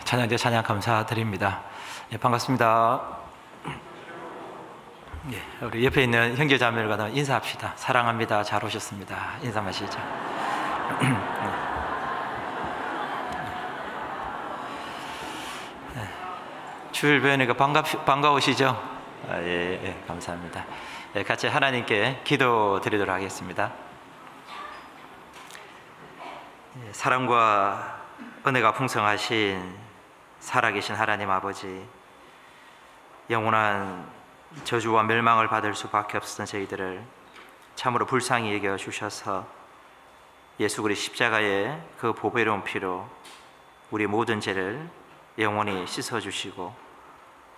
찬양대 찬양 감사드립니다. 반갑습니다. 우리 옆에 있는 형제 자매들과 인사합시다. 사랑합니다. 잘 오셨습니다. 인사 마시죠. 주일 뵈니까 반가우시죠? 감사합니다. 같이 하나님께 기도 드리도록 하겠습니다. 사랑과 은혜가 풍성하신 살아계신 하나님 아버지, 영원한 저주와 멸망을 받을 수밖에 없었던 저희들을 참으로 불쌍히 여겨 주셔서 예수 그리스도 십자가의 그 보배로운 피로 우리 모든 죄를 영원히 씻어주시고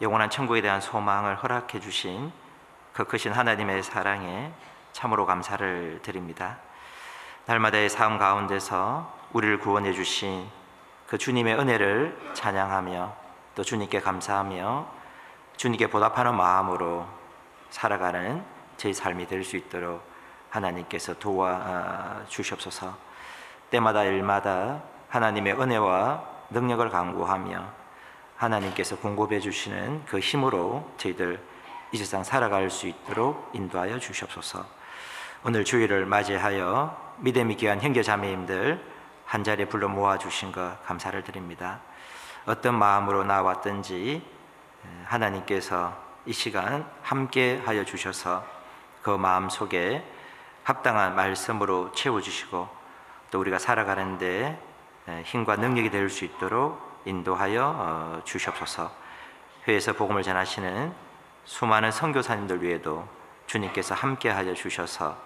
영원한 천국에 대한 소망을 허락해 주신 그 크신 하나님의 사랑에 참으로 감사를 드립니다. 날마다의 삶 가운데서 우리를 구원해 주신 그 주님의 은혜를 찬양하며 또 주님께 감사하며 주님께 보답하는 마음으로 살아가는 제 삶이 될 수 있도록 하나님께서 도와주시옵소서. 때마다 일마다 하나님의 은혜와 능력을 간구하며 하나님께서 공급해 주시는 그 힘으로 저희들 이 세상 살아갈 수 있도록 인도하여 주시옵소서. 오늘 주일을 맞이하여 믿음이 귀한 형제 자매님들 한 자리에 불러 모아주신 것 감사를 드립니다. 어떤 마음으로 나왔든지 하나님께서 이 시간 함께 하여 주셔서 그 마음 속에 합당한 말씀으로 채워주시고 또 우리가 살아가는데 힘과 능력이 될 수 있도록 인도하여 주시옵소서. 회에서 복음을 전하시는 수많은 선교사님들 위에도 주님께서 함께 하여 주셔서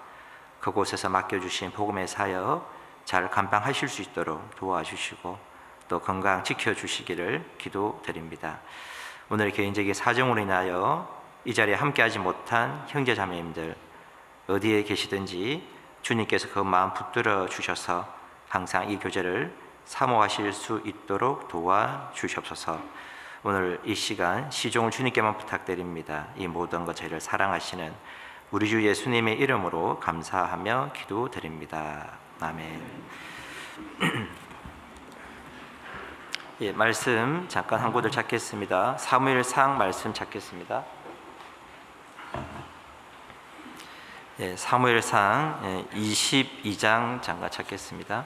그곳에서 맡겨주신 복음의 사역 잘 감당하실 수 있도록 도와주시고 또 건강 지켜주시기를 기도드립니다. 오늘 개인적인 사정으로 인하여 이 자리에 함께하지 못한 형제 자매님들 어디에 계시든지 주님께서 그 마음 붙들어 주셔서 항상 이 교제를 사모하실 수 있도록 도와주시옵소서. 오늘 이 시간 시종을 주님께만 부탁드립니다. 이 모든 것 저희를 사랑하시는 우리 주 예수님의 이름으로 감사하며 기도드립니다. 아멘. 말씀 잠깐 한 구절 찾겠습니다. 사무엘상 말씀 찾겠습니다. 사무엘상 22장 잠깐 찾겠습니다.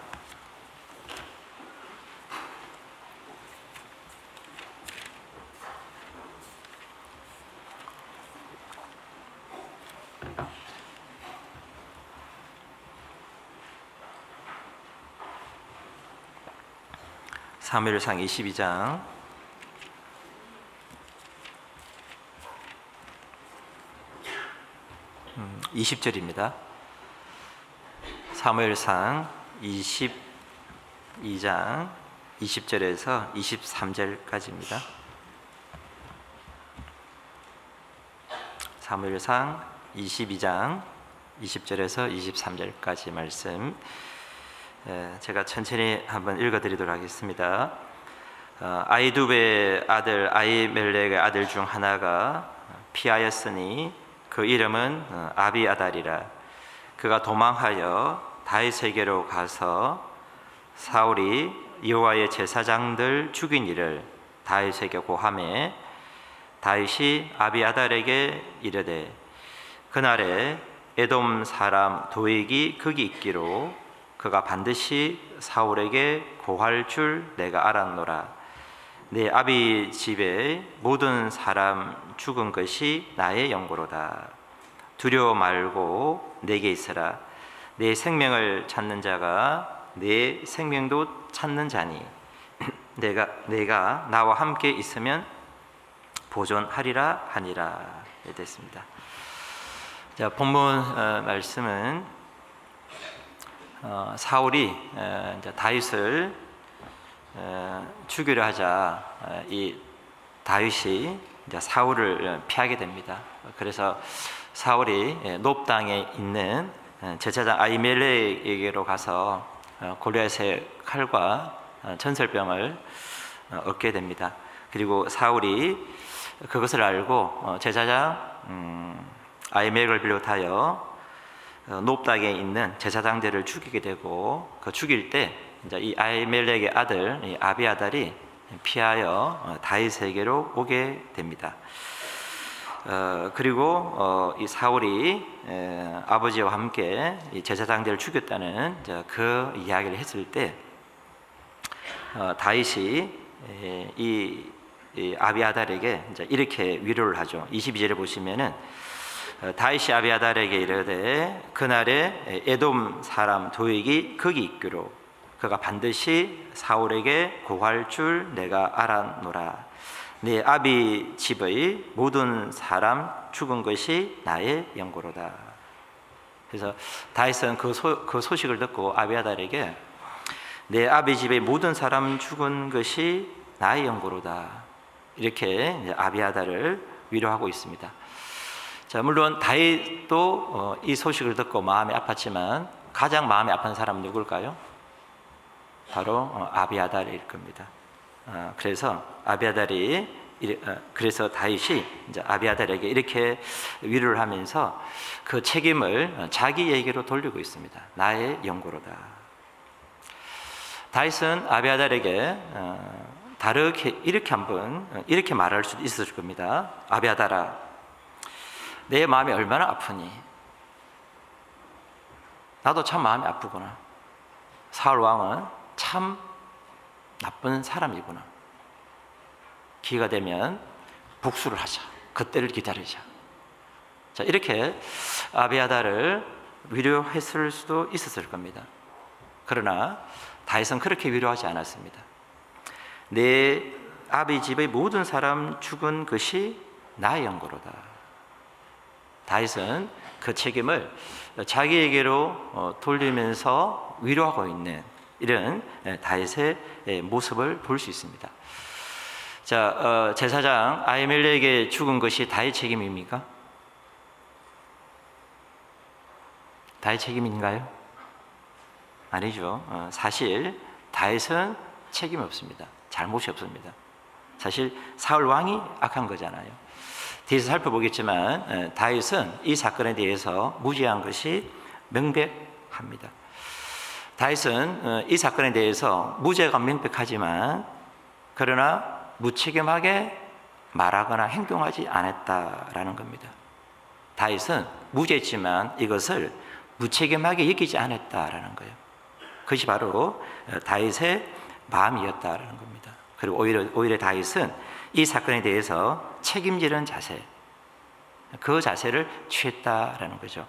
사무엘상 22장 20절입니다. 사무엘상 22장 20절에서 23절까지입니다. 사무엘상 22장 20절에서 23절까지 말씀 제가 천천히 한번 읽어드리도록 하겠습니다. 아이두베의 아들 아히멜렉의 아들 중 하나가 피하였으니 그 이름은 아비아달이라. 그가 도망하여 다윗에게로 가서 사울이 여호와의 제사장들 죽인 일을 다윗에게 고하매 다윗이 아비아달에게 이르되 그날에 에돔 사람 도액이 거기 있기로 그가 반드시 사울에게 고할 줄 내가 알았노라. 내 아비 집에 모든 사람 죽은 것이 나의 영고로다. 두려워 말고 내게 있으라. 내 생명을 찾는 자가 내 생명도 찾는 자니 내가 나와 함께 있으면 보존하리라 하니라. 됐습니다. 자, 본문 말씀은 사울이 다윗을 죽이려 하자 이 다윗이 사울을 피하게 됩니다. 그래서 사울이 놉당에 있는 제사장 아히멜렉에게로 가서 골리앗의 칼과 전설병을 얻게 됩니다. 그리고 사울이 그것을 알고 제사장 아히멜렉을 비롯하여 놉당에 있는 제사장들을 죽이게 되고 그 죽일 때 이제 이 아히멜렉의 아들 이 아비아달이 피하여 다윗에게로 오게 됩니다. 그리고 이 사울이 아버지와 함께 이 제사장들을 죽였다는 그 이야기를 했을 때 다윗이 이 아비아달에게 이제 이렇게 위로를 하죠. 22절에 보시면은 다윗이 아비아달에게 이르되 그날에 에돔 사람 도액이 거기 있기로 그가 반드시 사울에게 고할 줄 내가 알았노라. 네 아비 집의 모든 사람 죽은 것이 나의 영고로다. 그래서 다윗은 그 소식을 듣고 아비아달에게 내 아비 집의 모든 사람 죽은 것이 나의 영고로다. 이렇게 아비아달을 위로하고 있습니다. 자, 물론 다윗도 이 소식을 듣고 마음이 아팠지만 가장 마음이 아픈 사람은 누굴까요? 바로 아비아달일 겁니다. 그래서 그래서 다윗이 이제 아비아달에게 이렇게 위로를 하면서 그 책임을 자기에게로 돌리고 있습니다. 나의 영고로다. 다윗은 아비아달에게 다르게 이렇게 말할 수도 있을 겁니다. 아비아달아, 내 마음이 얼마나 아프니? 나도 참 마음이 아프구나. 사울 왕은 참 나쁜 사람이구나. 기회가 되면 복수를 하자. 그때를 기다리자. 자, 이렇게 아비아달을 위로했을 수도 있었을 겁니다. 그러나 다윗은 그렇게 위로하지 않았습니다. 내 아비 집의 모든 사람 죽은 것이 나의 영고로다. 다윗은 그 책임을 자기에게로 돌리면서 위로하고 있는 이런 다윗의 모습을 볼 수 있습니다. 자, 제사장 아히멜렉의 죽은 것이 다윗 책임입니까? 다윗 책임인가요? 아니죠. 사실 다윗은 책임이 없습니다. 잘못이 없습니다. 사실 사울 왕이 악한 거잖아요. 뒤에서 살펴보겠지만 다윗은 이 사건에 대해서 무죄한 것이 명백합니다. 다윗은 이 사건에 대해서 무죄가 명백하지만 그러나 무책임하게 말하거나 행동하지 않았다라는 겁니다. 다윗은 무죄했지만 이것을 무책임하게 여기지 않았다라는 거예요. 그것이 바로 다윗의 마음이었다라는 겁니다. 그리고 오히려 다윗은 이 사건에 대해서 책임지는 자세, 그 자세를 취했다라는 거죠.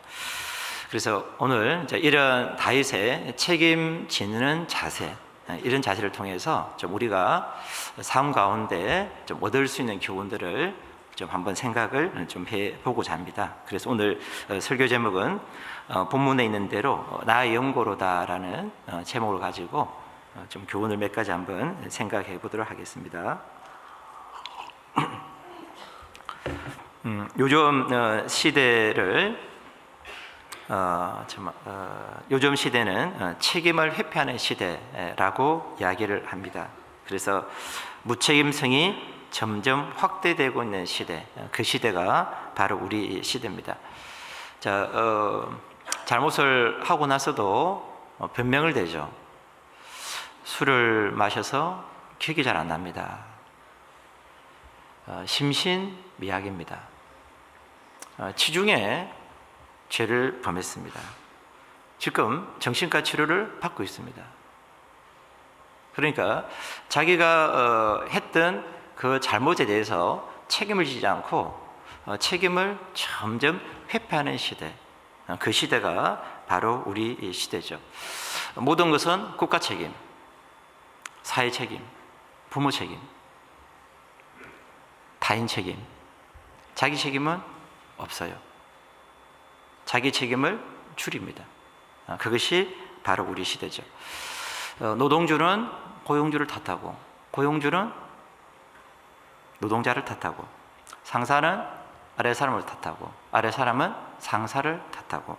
그래서 오늘 이런 다윗의 책임지는 자세, 이런 자세를 통해서 좀 우리가 삶 가운데 좀 얻을 수 있는 교훈들을 좀 한번 생각을 좀 해보고자 합니다. 그래서 오늘 설교 제목은 본문에 있는 대로 나의 영고로다라는 제목을 가지고 좀 교훈을 몇 가지 한번 생각해 보도록 하겠습니다. 요즘 시대를 요즘 시대는 책임을 회피하는 시대라고 이야기를 합니다. 그래서 무책임성이 점점 확대되고 있는 시대, 그 시대가 바로 우리 시대입니다. 자, 잘못을 하고 나서도 변명을 대죠. 술을 마셔서 기억이 잘 안 납니다. 심신미약입니다. 치중에 죄를 범했습니다. 지금 정신과 치료를 받고 있습니다. 그러니까 자기가 했던 그 잘못에 대해서 책임을 지지 않고 책임을 점점 회피하는 시대, 그 시대가 바로 우리 시대죠. 모든 것은 국가 책임, 사회 책임, 부모 책임, 타인 책임, 자기 책임은 없어요. 자기 책임을 줄입니다. 그것이 바로 우리 시대죠. 노동주는 고용주를 탓하고, 고용주는 노동자를 탓하고, 상사는 아래 사람을 탓하고, 아래 사람은 상사를 탓하고,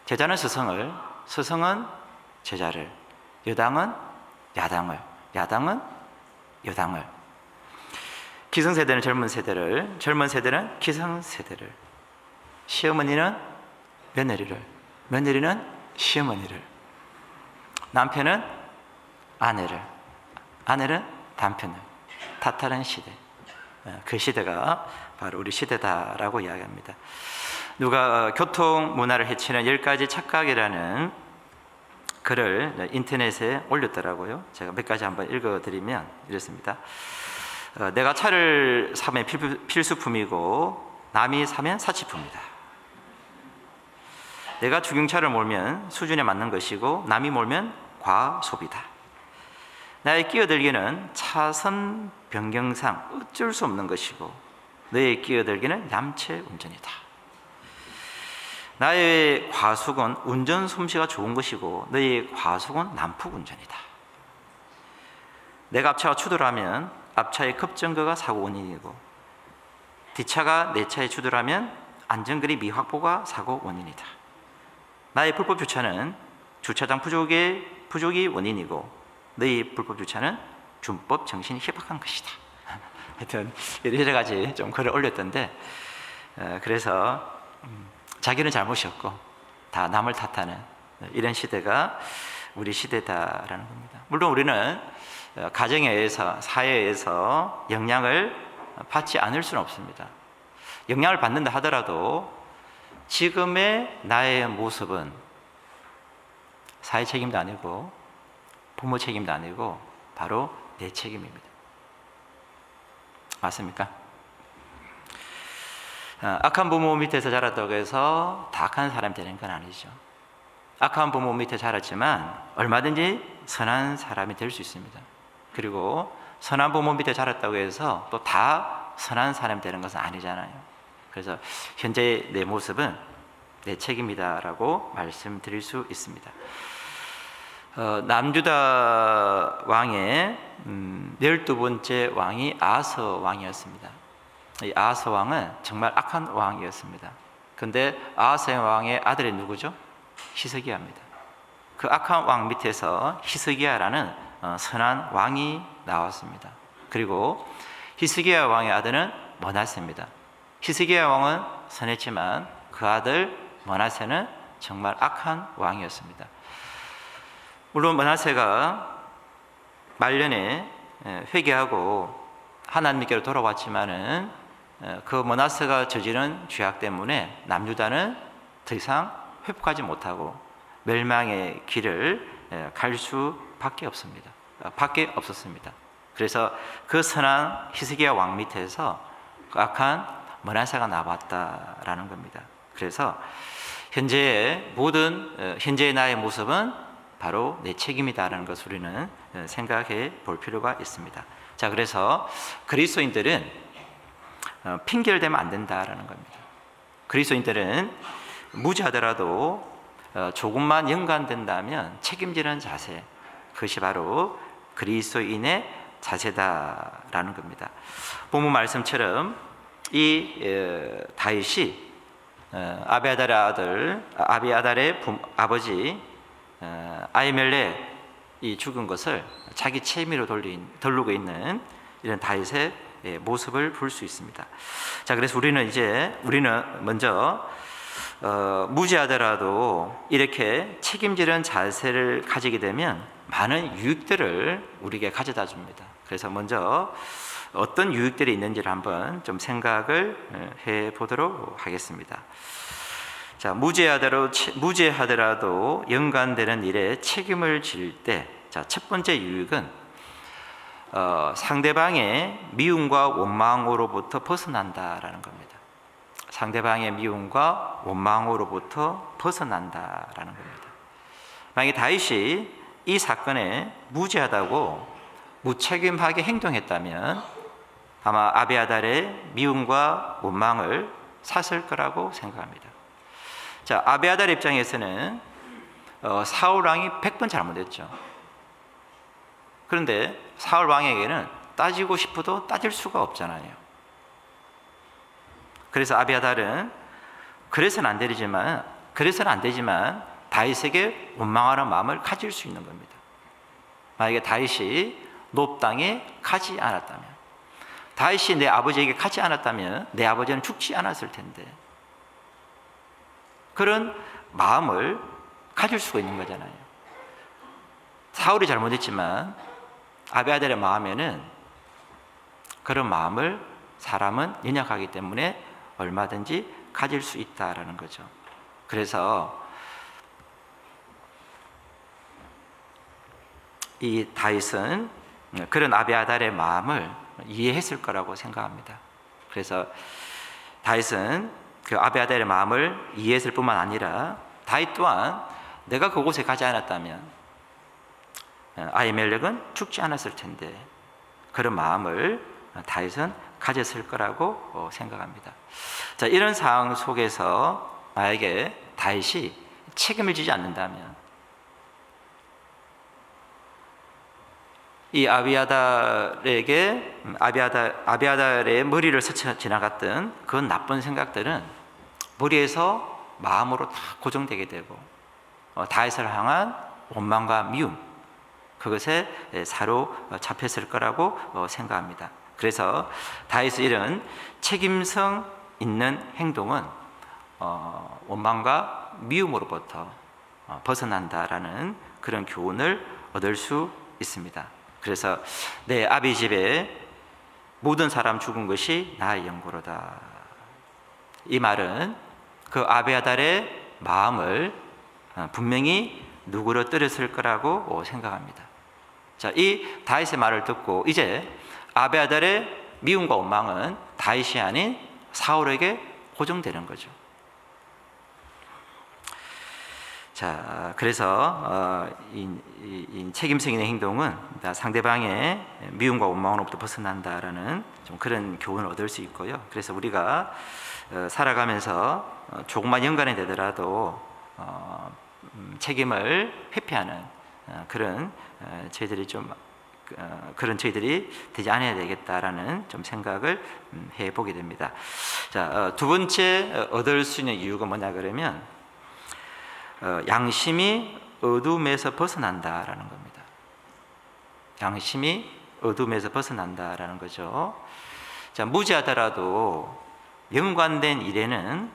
제자는 스승을, 스승은 제자를, 여당은 야당을, 야당은 여당을, 기성세대는 젊은 세대를, 젊은 세대는 기성세대를, 시어머니는 며느리를, 며느리는 시어머니를, 남편은 아내는 남편을 탓하는 시대. 그 시대가 바로 우리 시대다라고 이야기합니다. 누가 교통 문화를 해치는 10가지 착각이라는 글을 인터넷에 올렸더라고요. 제가 몇 가지 한번 읽어드리면 이렇습니다. 내가 차를 사면 필수품이고 남이 사면 사치품이다. 내가 주경차를 몰면 수준에 맞는 것이고 남이 몰면 과소비다. 나의 끼어들기는 차선 변경상 어쩔 수 없는 것이고 너의 끼어들기는 얌체 운전이다. 나의 과속은 운전 솜씨가 좋은 것이고 너의 과속은 난폭 운전이다. 내가 앞차가 추돌하면 앞차의 급정거가 사고 원인이고 뒷차가 내 차에 추돌하면 안전거리 미확보가 사고 원인이다. 나의 불법 주차는 주차장 부족이 원인이고 너희 불법 주차는 준법 정신이 희박한 것이다. 하여튼 여러 가지 좀 글을 올렸던데 그래서 자기는 잘못이었고 다 남을 탓하는 이런 시대가 우리 시대다라는 겁니다. 물론 우리는 가정에서 사회에서 영향을 받지 않을 수는 없습니다. 영향을 받는다 하더라도 지금의 나의 모습은 사회 책임도 아니고 부모 책임도 아니고 바로 내 책임입니다. 맞습니까? 악한 부모 밑에서 자랐다고 해서 다 악한 사람이 되는 건 아니죠. 악한 부모 밑에 자랐지만 얼마든지 선한 사람이 될 수 있습니다. 그리고 선한 부모 밑에 자랐다고 해서 또 다 선한 사람이 되는 것은 아니잖아요. 그래서 현재 내 모습은 내 책임이다라고 말씀드릴 수 있습니다. 남유다 왕의 12번째 왕이 아하스 왕이었습니다. 이 아하스 왕은 정말 악한 왕이었습니다. 그런데 아하스 왕의 아들이 누구죠? 히스기야입니다. 그 악한 왕 밑에서 히스기야라는 선한 왕이 나왔습니다. 그리고 히스기야 왕의 아들은 므낫세입니다. 히스기야 왕은 선했지만 그 아들 므낫세는 정말 악한 왕이었습니다. 물론 므낫세가 말년에 회개하고 하나님께로 돌아왔지만은 그 므낫세가 저지른 죄악 때문에 남유다는 더 이상 회복하지 못하고 멸망의 길을 갈 수밖에 없었습니다. 그래서 그 선한 히스기야 왕 밑에서 그 악한 므낫세가 나왔다라는 겁니다. 그래서 현재의 나의 모습은 바로 내 책임이다라는 것을 우리는 생각해 볼 필요가 있습니다. 자, 그래서 그리스도인들은 핑계를 대면 안 된다라는 겁니다. 그리스도인들은 무지하더라도 조금만 연관된다면 책임지는 자세, 그것이 바로 그리스도인의 자세다라는 겁니다. 본문 말씀처럼 이 다윗이 아비아달의 아버지 아히멜렉이 죽은 것을 자기 책임으로 돌리고 있는 이런 다윗의 모습을 볼 수 있습니다. 자, 그래서 우리는 먼저 무지하더라도 이렇게 책임지는 자세를 가지게 되면 많은 유익들을 우리에게 가져다 줍니다. 그래서 먼저 어떤 유익들이 있는지를 한번 좀 생각을 해 보도록 하겠습니다. 자, 무죄하더라도 연관되는 일에 책임을 질 때, 자, 첫 번째 유익은 상대방의 미움과 원망으로부터 벗어난다라는 겁니다. 상대방의 미움과 원망으로부터 벗어난다라는 겁니다. 만약에 다윗이 이 사건에 무죄하다고 무책임하게 행동했다면 아마 아비아달의 미움과 원망을 샀을 거라고 생각합니다. 자, 아비아달 입장에서는 사울 왕이 100번 잘못했죠. 그런데 사울 왕에게는 따지고 싶어도 따질 수가 없잖아요. 그래서 아비아달은 그래서는 안 되지만 다윗에게 원망하는 마음을 가질 수 있는 겁니다. 만약에 다윗이 놉 땅에 가지 않았다면, 다윗이 내 아버지에게 가지 않았다면 내 아버지는 죽지 않았을 텐데, 그런 마음을 가질 수가 있는 거잖아요. 사울이 잘못했지만 아비아달의 마음에는 그런 마음을 사람은 연약하기 때문에 얼마든지 가질 수 있다라는 거죠. 그래서 이 다윗은 그런 아비아달의 마음을 이해했을 거라고 생각합니다. 그래서 다윗은 그 아비아달의 마음을 이해했을 뿐만 아니라 다윗 또한 내가 그곳에 가지 않았다면 아히멜렉은 죽지 않았을 텐데 그런 마음을 다윗은 가졌을 거라고 생각합니다. 자, 이런 상황 속에서 만약에 다윗이 책임을 지지 않는다면 이 아비아달의 머리를 스쳐 지나갔던 그 나쁜 생각들은 머리에서 마음으로 다 고정되게 되고 다윗을 향한 원망과 미움, 그것에 사로잡혔을 거라고 생각합니다. 그래서 다윗의 이런 책임성 있는 행동은 원망과 미움으로부터 벗어난다라는 그런 교훈을 얻을 수 있습니다. 그래서 내 아비 집에 모든 사람 죽은 것이 나의 영고로다. 이 말은 그 아비아달의 마음을 분명히 누그러뜨렸을 거라고 생각합니다. 자, 이 다윗의 말을 듣고 이제 아비아달의 미움과 원망은 다윗이 아닌 사울에게 고정되는 거죠. 자, 그래서 이 책임성 있는 행동은 상대방의 미움과 원망으로부터 벗어난다라는 좀 그런 교훈을 얻을 수 있고요. 그래서 우리가 살아가면서 조금만 연관이 되더라도 책임을 회피하는 그런 저희들이 되지 않아야 되겠다라는 좀 생각을 해보게 됩니다. 자, 두 번째 얻을 수 있는 이유가 뭐냐 그러면 양심이 어둠에서 벗어난다라는 겁니다. 양심이 어둠에서 벗어난다라는 거죠. 자, 무지하더라도 연관된 일에는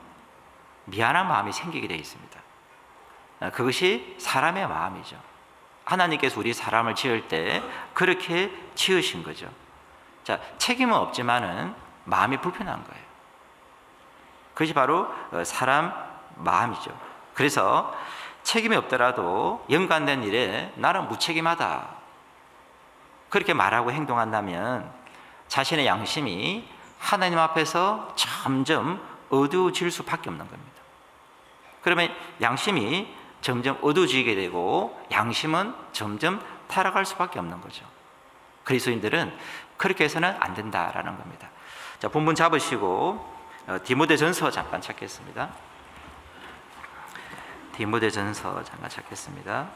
미안한 마음이 생기게 되어 있습니다. 그것이 사람의 마음이죠. 하나님께서 우리 사람을 지을 때 그렇게 지으신 거죠. 자, 책임은 없지만은 마음이 불편한 거예요. 그것이 바로 사람 마음이죠. 그래서 책임이 없더라도 연관된 일에 나는 무책임하다 그렇게 말하고 행동한다면 자신의 양심이 하나님 앞에서 점점 어두워질 수밖에 없는 겁니다. 그러면 양심이 점점 어두워지게 되고 양심은 점점 타락할 수밖에 없는 거죠. 그리스도인들은 그렇게 해서는 안 된다라는 겁니다. 자, 본문 잡으시고 디모데전서 잠깐 찾겠습니다. 디모데전서 잠깐 찾겠습니다.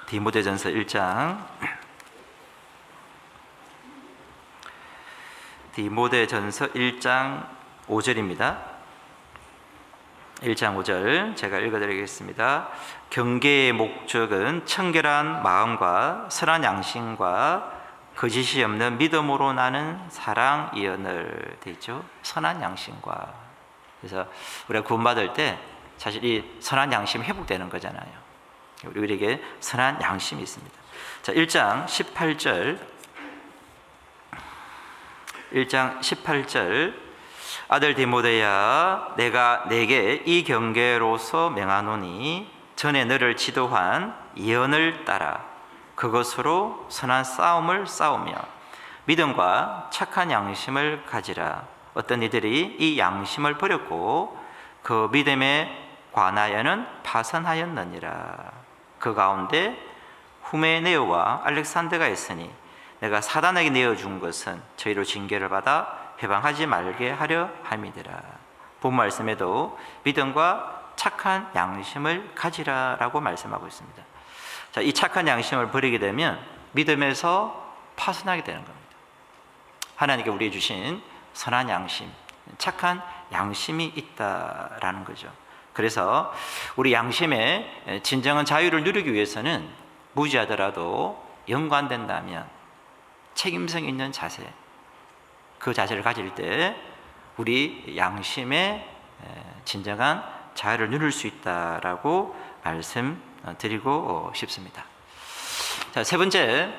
디모데전서 1장 디모데전서 1장 5절입니다. 1장 5절 제가 읽어드리겠습니다. 경계의 목적은 청결한 마음과 선한 양심과 거짓이 없는 믿음으로 나는 사랑이언을 돼 있죠. 선한 양심과. 그래서 우리가 구원받을 때 사실 이 선한 양심이 회복되는 거잖아요. 우리에게 선한 양심이 있습니다. 자, 1장 18절 아들 디모데야 내가 내게 이 경계로서 명하노니 전에 너를 지도한 예언을 따라 그것으로 선한 싸움을 싸우며 믿음과 착한 양심을 가지라. 어떤 이들이 이 양심을 버렸고 그 믿음에 관하여는 파선하였느니라. 그 가운데 후메네오와 알렉산더가 있으니 내가 사단에게 내어준 것은 저희로 징계를 받아 해방하지 말게 하려 함이더라. 본 말씀에도 믿음과 착한 양심을 가지라라고 말씀하고 있습니다. 자, 이 착한 양심을 버리게 되면 믿음에서 파선하게 되는 겁니다. 하나님께 우리에게 주신 선한 양심, 착한 양심이 있다라는 거죠. 그래서 우리 양심의 진정한 자유를 누리기 위해서는 무지하더라도 연관된다면 책임성 있는 자세, 그 자세를 가질 때 우리 양심의 진정한 자유를 누릴 수 있다라고 말씀드리고 싶습니다. 자, 세 번째,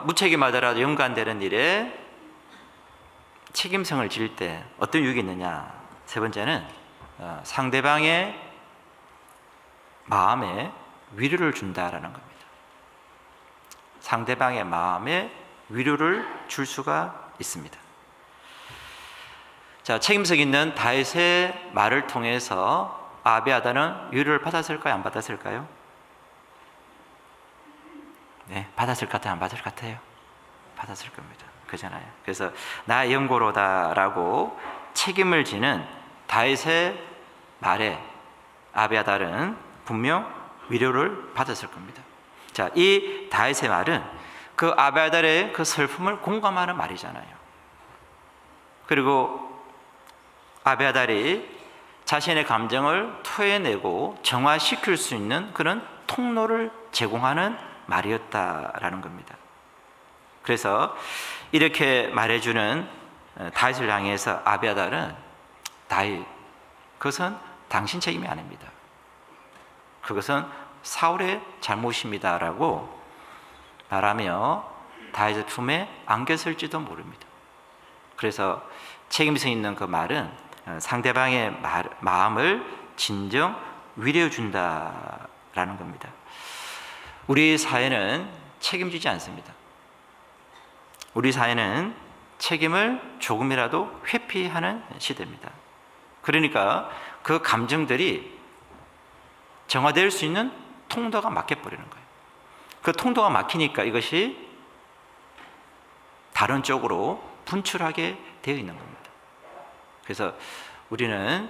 무책임하더라도 연관되는 일에 책임성을 질 때 어떤 유익이 있느냐. 세 번째는 상대방의 마음에 위로를 준다라는 겁니다. 상대방의 마음에 위로를 줄 수가 있습니다. 자, 책임성 있는 다윗의 말을 통해서 아비아다는 위로를 받았을까요? 안 받았을까요? 네, 받았을 것 같아요? 안 받을 것 같아요? 받았을 겁니다. 그잖아요. 그래서 나의 영고로다라고 책임을 지는 다윗의 말에 아비아달은 분명 위로를 받았을 겁니다. 자, 이 다윗의 말은 그 아비아달의 그 슬픔을 공감하는 말이잖아요. 그리고 아비아달이 자신의 감정을 토해내고 정화시킬 수 있는 그런 통로를 제공하는 말이었다라는 겁니다. 그래서 이렇게 말해주는 다윗을 향해서 아비아달은 다윗, 그것은 당신 책임이 아닙니다. 그것은 사울의 잘못입니다라고 말하며 다윗의 품에 안겼을지도 모릅니다. 그래서 책임성 있는 그 말은 상대방의 마음을 진정 위로해 준다라는 겁니다. 우리 사회는 책임지지 않습니다. 우리 사회는 책임을 조금이라도 회피하는 시대입니다. 그러니까 그 감정들이 정화될 수 있는 통로가 막혀버리는 거예요. 그 통로가 막히니까 이것이 다른 쪽으로 분출하게 되어 있는 겁니다. 그래서 우리는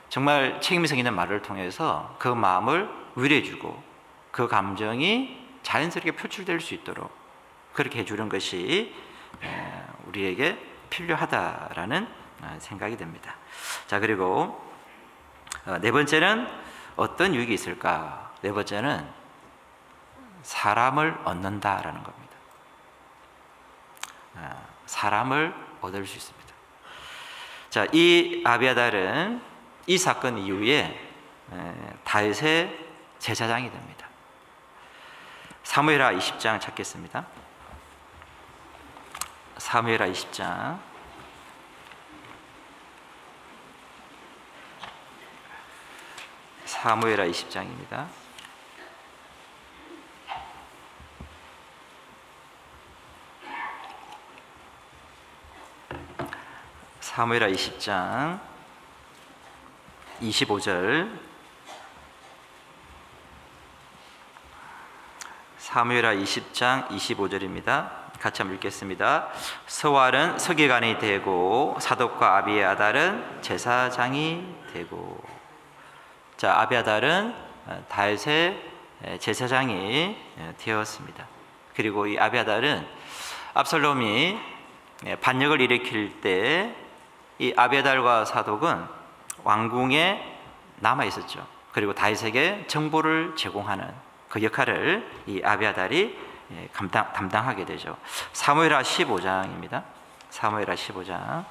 정말 책임성 있는 말을 통해서 그 마음을 위로해주고 그 감정이 자연스럽게 표출될 수 있도록 그렇게 해주는 것이 우리에게 필요하다라는 생각이 듭니다. 자, 그리고 네 번째는 어떤 유익이 있을까? 네 번째는 사람을 얻는다라는 겁니다. 사람을 얻을 수 있습니다. 자, 이 아비아달은 이 사건 이후에 다윗의 제사장이 됩니다. 사무엘하 20장 찾겠습니다. 사무엘하 20장 사무엘하 20장입니다. 사무엘하 20장 25절 사무엘하 20장 25절입니다. 같이 한번 읽겠습니다. 스왈은 서기관이 되고 사독과 아비아달은 제사장이 되고. 자, 아비아달은 다윗의 제사장이 되었습니다. 그리고 이 아비아달은 압살롬이 반역을 일으킬 때 이 아비아달과 사독은 왕궁에 남아 있었죠. 그리고 다윗에게 정보를 제공하는 그 역할을 이 아비아달이 담당하게 되죠. 사무엘하 15장입니다. 사무엘하 15장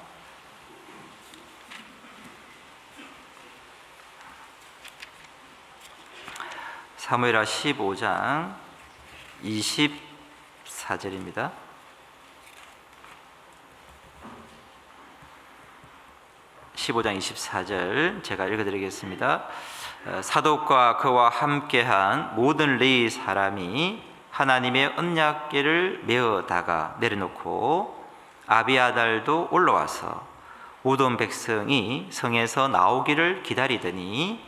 사무엘하 15장 24절입니다. 15장 24절 제가 읽어드리겠습니다. 사독과 그와 함께한 모든 레위 사람이 하나님의 언약궤를 메어다가 내려놓고 아비아달도 올라와서 모든 백성이 성에서 나오기를 기다리더니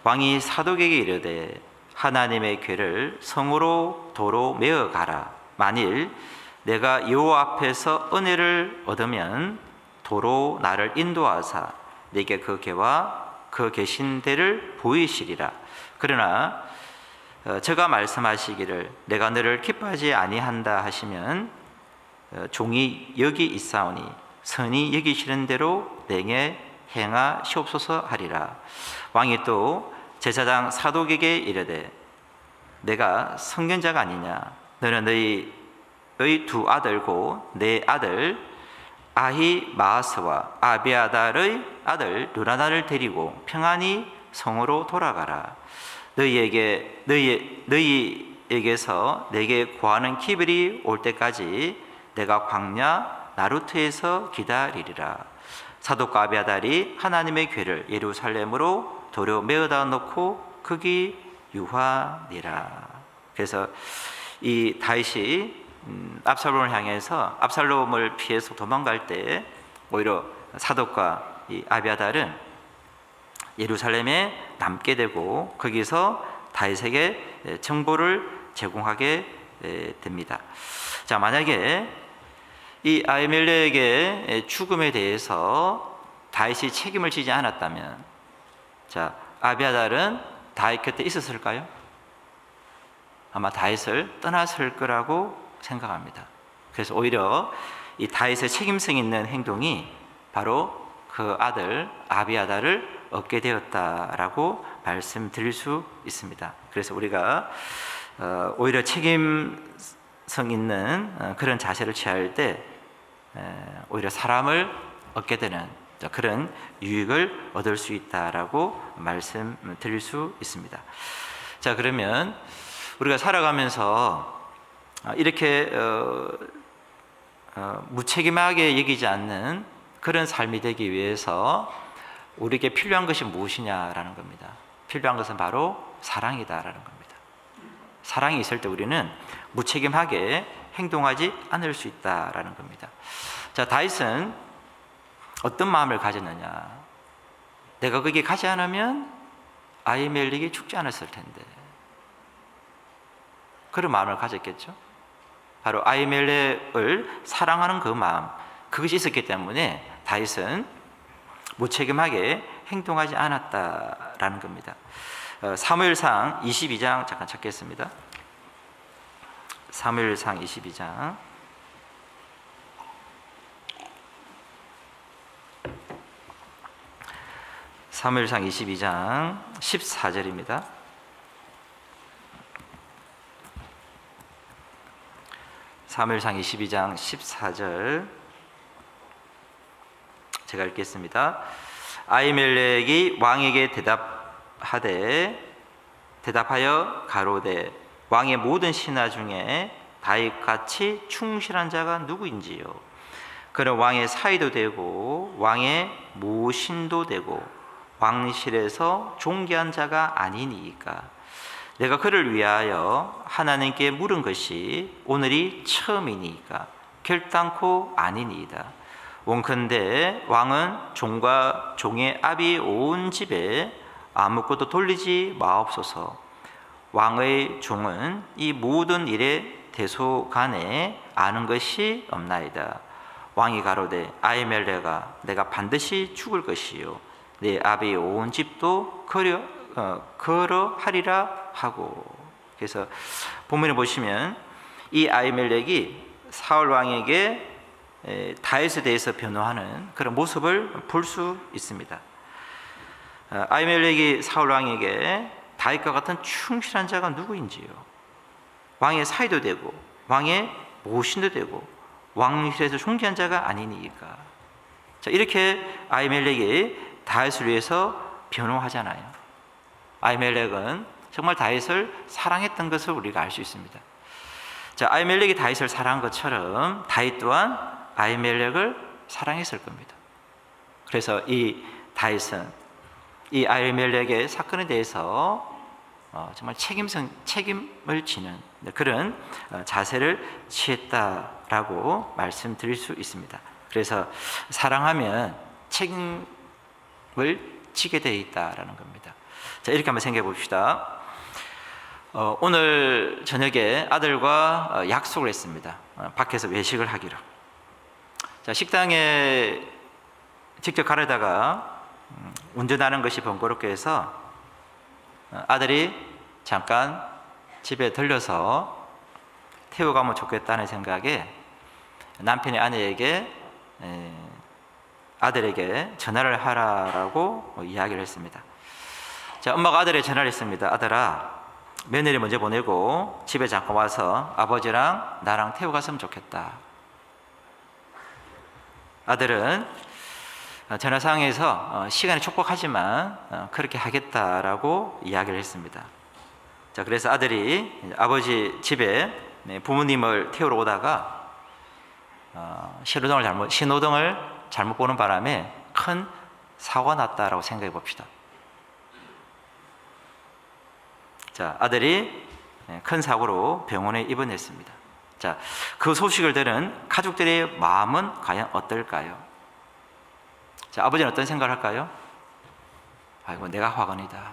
왕이 사독에게 이르되 하나님의 궤를 성으로 도로 메어 가라. 만일 내가 여호와 앞에서 은혜를 얻으면 도로 나를 인도하사 내게 그 궤와 그 계신 데를 보이시리라. 그러나 저가 말씀하시기를 내가 너를 기뻐하지 아니한다 하시면 종이 여기 있사오니 선이 여기시는 대로 내게 행하시옵소서 하리라. 왕이 또 제사장 사독에게 이르되 내가 선견자가 아니냐? 너는 너희의 두 아들고 내 아들 아히마아스와 아비아달의 아들 르나단을 데리고 평안히 성으로 돌아가라. 너희에게서 내게 구하는 기별이 올 때까지 내가 광야 나루트에서 기다리리라. 사독과 아비아달이 하나님의 궤를 예루살렘으로 도로 메어다 놓고 거기 유하니라. 그래서 이 다윗이 압살롬을 향해서 압살롬을 피해서 도망갈 때 오히려 사독과 이 아비아달은 예루살렘에 남게 되고 거기서 다윗에게 정보를 제공하게 됩니다. 자, 만약에 이 아히멜렉의 죽음에 대해서 다윗이 책임을 지지 않았다면, 자, 아비아달은 다윗 곁에 있었을까요? 아마 다윗을 떠났을 거라고 생각합니다. 그래서 오히려 이 다윗의 책임성 있는 행동이 바로 그 아들 아비아달을 얻게 되었다라고 말씀드릴 수 있습니다. 그래서 우리가 오히려 책임성 있는 그런 자세를 취할 때 오히려 사람을 얻게 되는 그런 유익을 얻을 수 있다라고 말씀드릴 수 있습니다. 자, 그러면 우리가 살아가면서 이렇게 무책임하게 여기지 않는 그런 삶이 되기 위해서 우리에게 필요한 것이 무엇이냐라는 겁니다. 필요한 것은 바로 사랑이다라는 겁니다. 사랑이 있을 때 우리는 무책임하게 행동하지 않을 수 있다라는 겁니다. 자, 다윗은 어떤 마음을 가졌느냐? 내가 거기에 가지 않으면 아히멜렉이 죽지 않았을 텐데, 그런 마음을 가졌겠죠. 바로 아히멜렉을 사랑하는 그 마음, 그것이 있었기 때문에 다윗은 무책임하게 행동하지 않았다라는 겁니다. 사무엘상 22장 잠깐 찾겠습니다. 사무엘상 22장 사무엘상 22장 14절입니다. 사무엘상 22장 14절 제가 읽겠습니다. 아히멜렉이 왕에게 대답하여 가로되 왕의 모든 신하 중에 다윗같이 충실한 자가 누구인지요? 그는 왕의 사위도 되고 왕의 모신도 되고 왕실에서 존귀한 자가 아니니이까. 내가 그를 위하여 하나님께 물은 것이 오늘이 처음이니까 결단코 아니니이다. 원컨대 왕은 종과 종의 압이 온 집에 아무것도 돌리지 마옵소서. 왕의 종은 이 모든 일에 대소간에 아는 것이 없나이다. 왕이 가로되 아히멜렉아, 내가 반드시 죽을 것이요 내 압이 온 집도 거러하리라 하고. 그래서 본문에 보시면 이 아히멜렉이 사울 왕에게 다윗에 대해서 변호하는 그런 모습을 볼 수 있습니다. 아히멜렉이 사울 왕에게 다윗과 같은 충실한 자가 누구인지요, 왕의 사위도 되고 왕의 모신도 되고 왕실에서 존귀한 자가 아니니까. 자, 이렇게 아히멜렉이 다윗을 위해서 변호하잖아요. 아히멜렉은 정말 다윗을 사랑했던 것을 우리가 알 수 있습니다. 자, 아히멜렉이 다윗을 사랑한 것처럼 다윗 또한 아히멜렉을 사랑했을 겁니다. 그래서 이 다윗은 이 아히멜렉의 사건에 대해서 정말 책임을 지는 그런 자세를 취했다라고 말씀드릴 수 있습니다. 그래서 사랑하면 책임을 지게 되어 있다라는 겁니다. 자, 이렇게 한번 생각해 봅시다. 오늘 저녁에 아들과 약속을 했습니다. 밖에서 외식을 하기로. 자, 식당에 직접 가려다가 운전하는 것이 번거롭게 해서 아들이 잠깐 집에 들려서 태워가면 좋겠다는 생각에 남편이 아내에게 아들에게 전화를 하라고 이야기를 했습니다. 자, 엄마가 아들에게 전화를 했습니다. 아들아, 며느리 먼저 보내고 집에 잠깐 와서 아버지랑 나랑 태워갔으면 좋겠다. 아들은 전화상에서 시간이 촉박하지만 그렇게 하겠다라고 이야기를 했습니다. 자, 그래서 아들이 아버지 집에 부모님을 태우러 오다가 신호등을 잘못 보는 바람에 큰 사고가 났다라고 생각해 봅시다. 자, 아들이 큰 사고로 병원에 입원했습니다. 자, 그 소식을 들은 가족들의 마음은 과연 어떨까요? 자, 아버지는 어떤 생각을 할까요? 아이고, 내가 화건이다.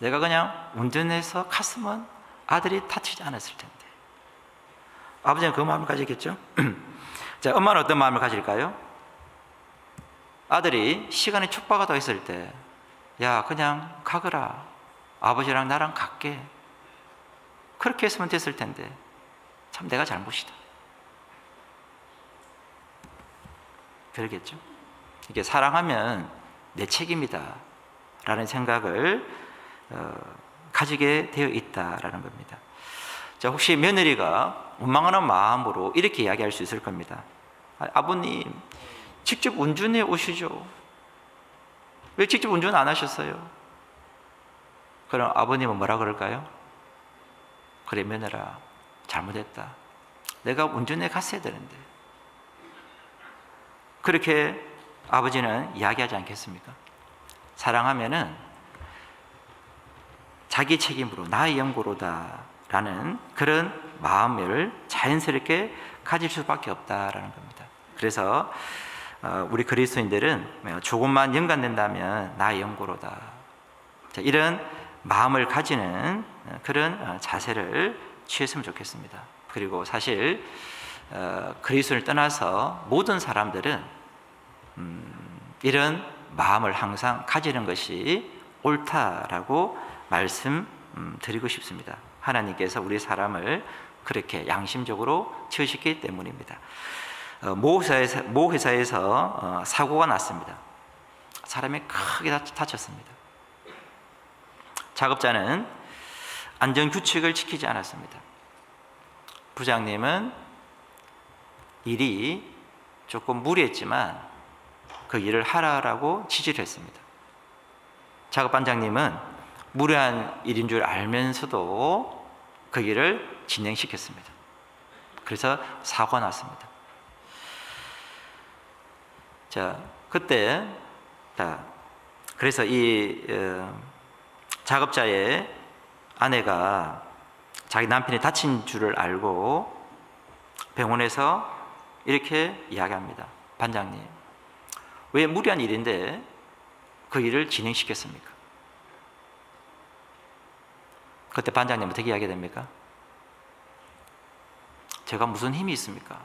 내가 그냥 운전해서 갔으면 아들이 다치지 않았을 텐데. 아버지는 그 마음을 가지겠죠? 자, 엄마는 어떤 마음을 가질까요? 아들이 시간이 촉박하다 했을 때, 야, 그냥 가거라. 아버지랑 나랑 갈게. 그렇게 했으면 됐을 텐데, 참 내가 잘못이다. 그러겠죠? 이게 사랑하면 내 책임이다 라는 생각을 가지게 되어 있다라는 겁니다. 자, 혹시 며느리가 원망하는 마음으로 이렇게 이야기할 수 있을 겁니다. 아버님, 직접 운전해 오시죠. 왜 직접 운전 안 하셨어요? 그럼 아버님은 뭐라 그럴까요? 그래, 며느라, 잘못했다. 내가 운전해 갔어야 되는데. 그렇게 아버지는 이야기하지 않겠습니까? 사랑하면은 자기 책임으로 나의 영고로다 라는 그런 마음을 자연스럽게 가질 수밖에 없다라는 겁니다. 그래서 우리 그리스도인들은 조금만 연관된다면 나의 영고로다, 이런 마음을 가지는 그런 자세를 취했으면 좋겠습니다. 그리고 사실 그리스도를 떠나서 모든 사람들은 이런 마음을 항상 가지는 것이 옳다라고 말씀드리고 싶습니다. 하나님께서 우리 사람을 그렇게 양심적으로 지으셨기 때문입니다. 모 회사에서 사고가 났습니다. 사람이 크게 다쳤습니다. 작업자는 안전규칙을 지키지 않았습니다. 부장님은 일이 조금 무리했지만 그 일을 하라고 지시를 했습니다. 작업반장님은 무리한 일인 줄 알면서도 그 일을 진행시켰습니다. 그래서 사고가 났습니다. 자, 그때 그래서 이 작업자의 아내가 자기 남편이 다친 줄을 알고 병원에서 이렇게 이야기합니다. 반장님, 왜 무리한 일인데 그 일을 진행시켰습니까? 그때 반장님 어떻게 이야기 됩니까? 제가 무슨 힘이 있습니까?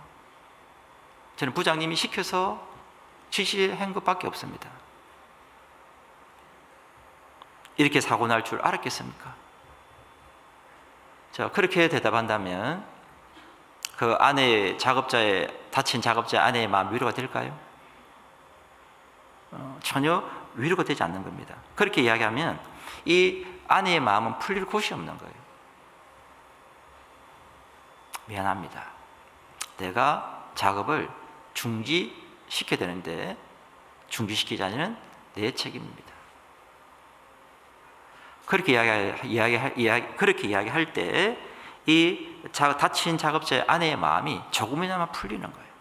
저는 부장님이 시켜서 지시한 것밖에 없습니다. 이렇게 사고 날 줄 알았겠습니까? 자, 그렇게 대답한다면 그 다친 작업자의 아내의 마음 위로가 될까요? 전혀 위로가 되지 않는 겁니다. 그렇게 이야기하면 이 아내의 마음은 풀릴 곳이 없는 거예요. 미안합니다. 내가 작업을 중지시켜야 되는데 중지시키지 않으면 내 책임입니다. 그렇게 이야기할 때 이 다친 작업자의 아내의 마음이 조금이나마 풀리는 거예요.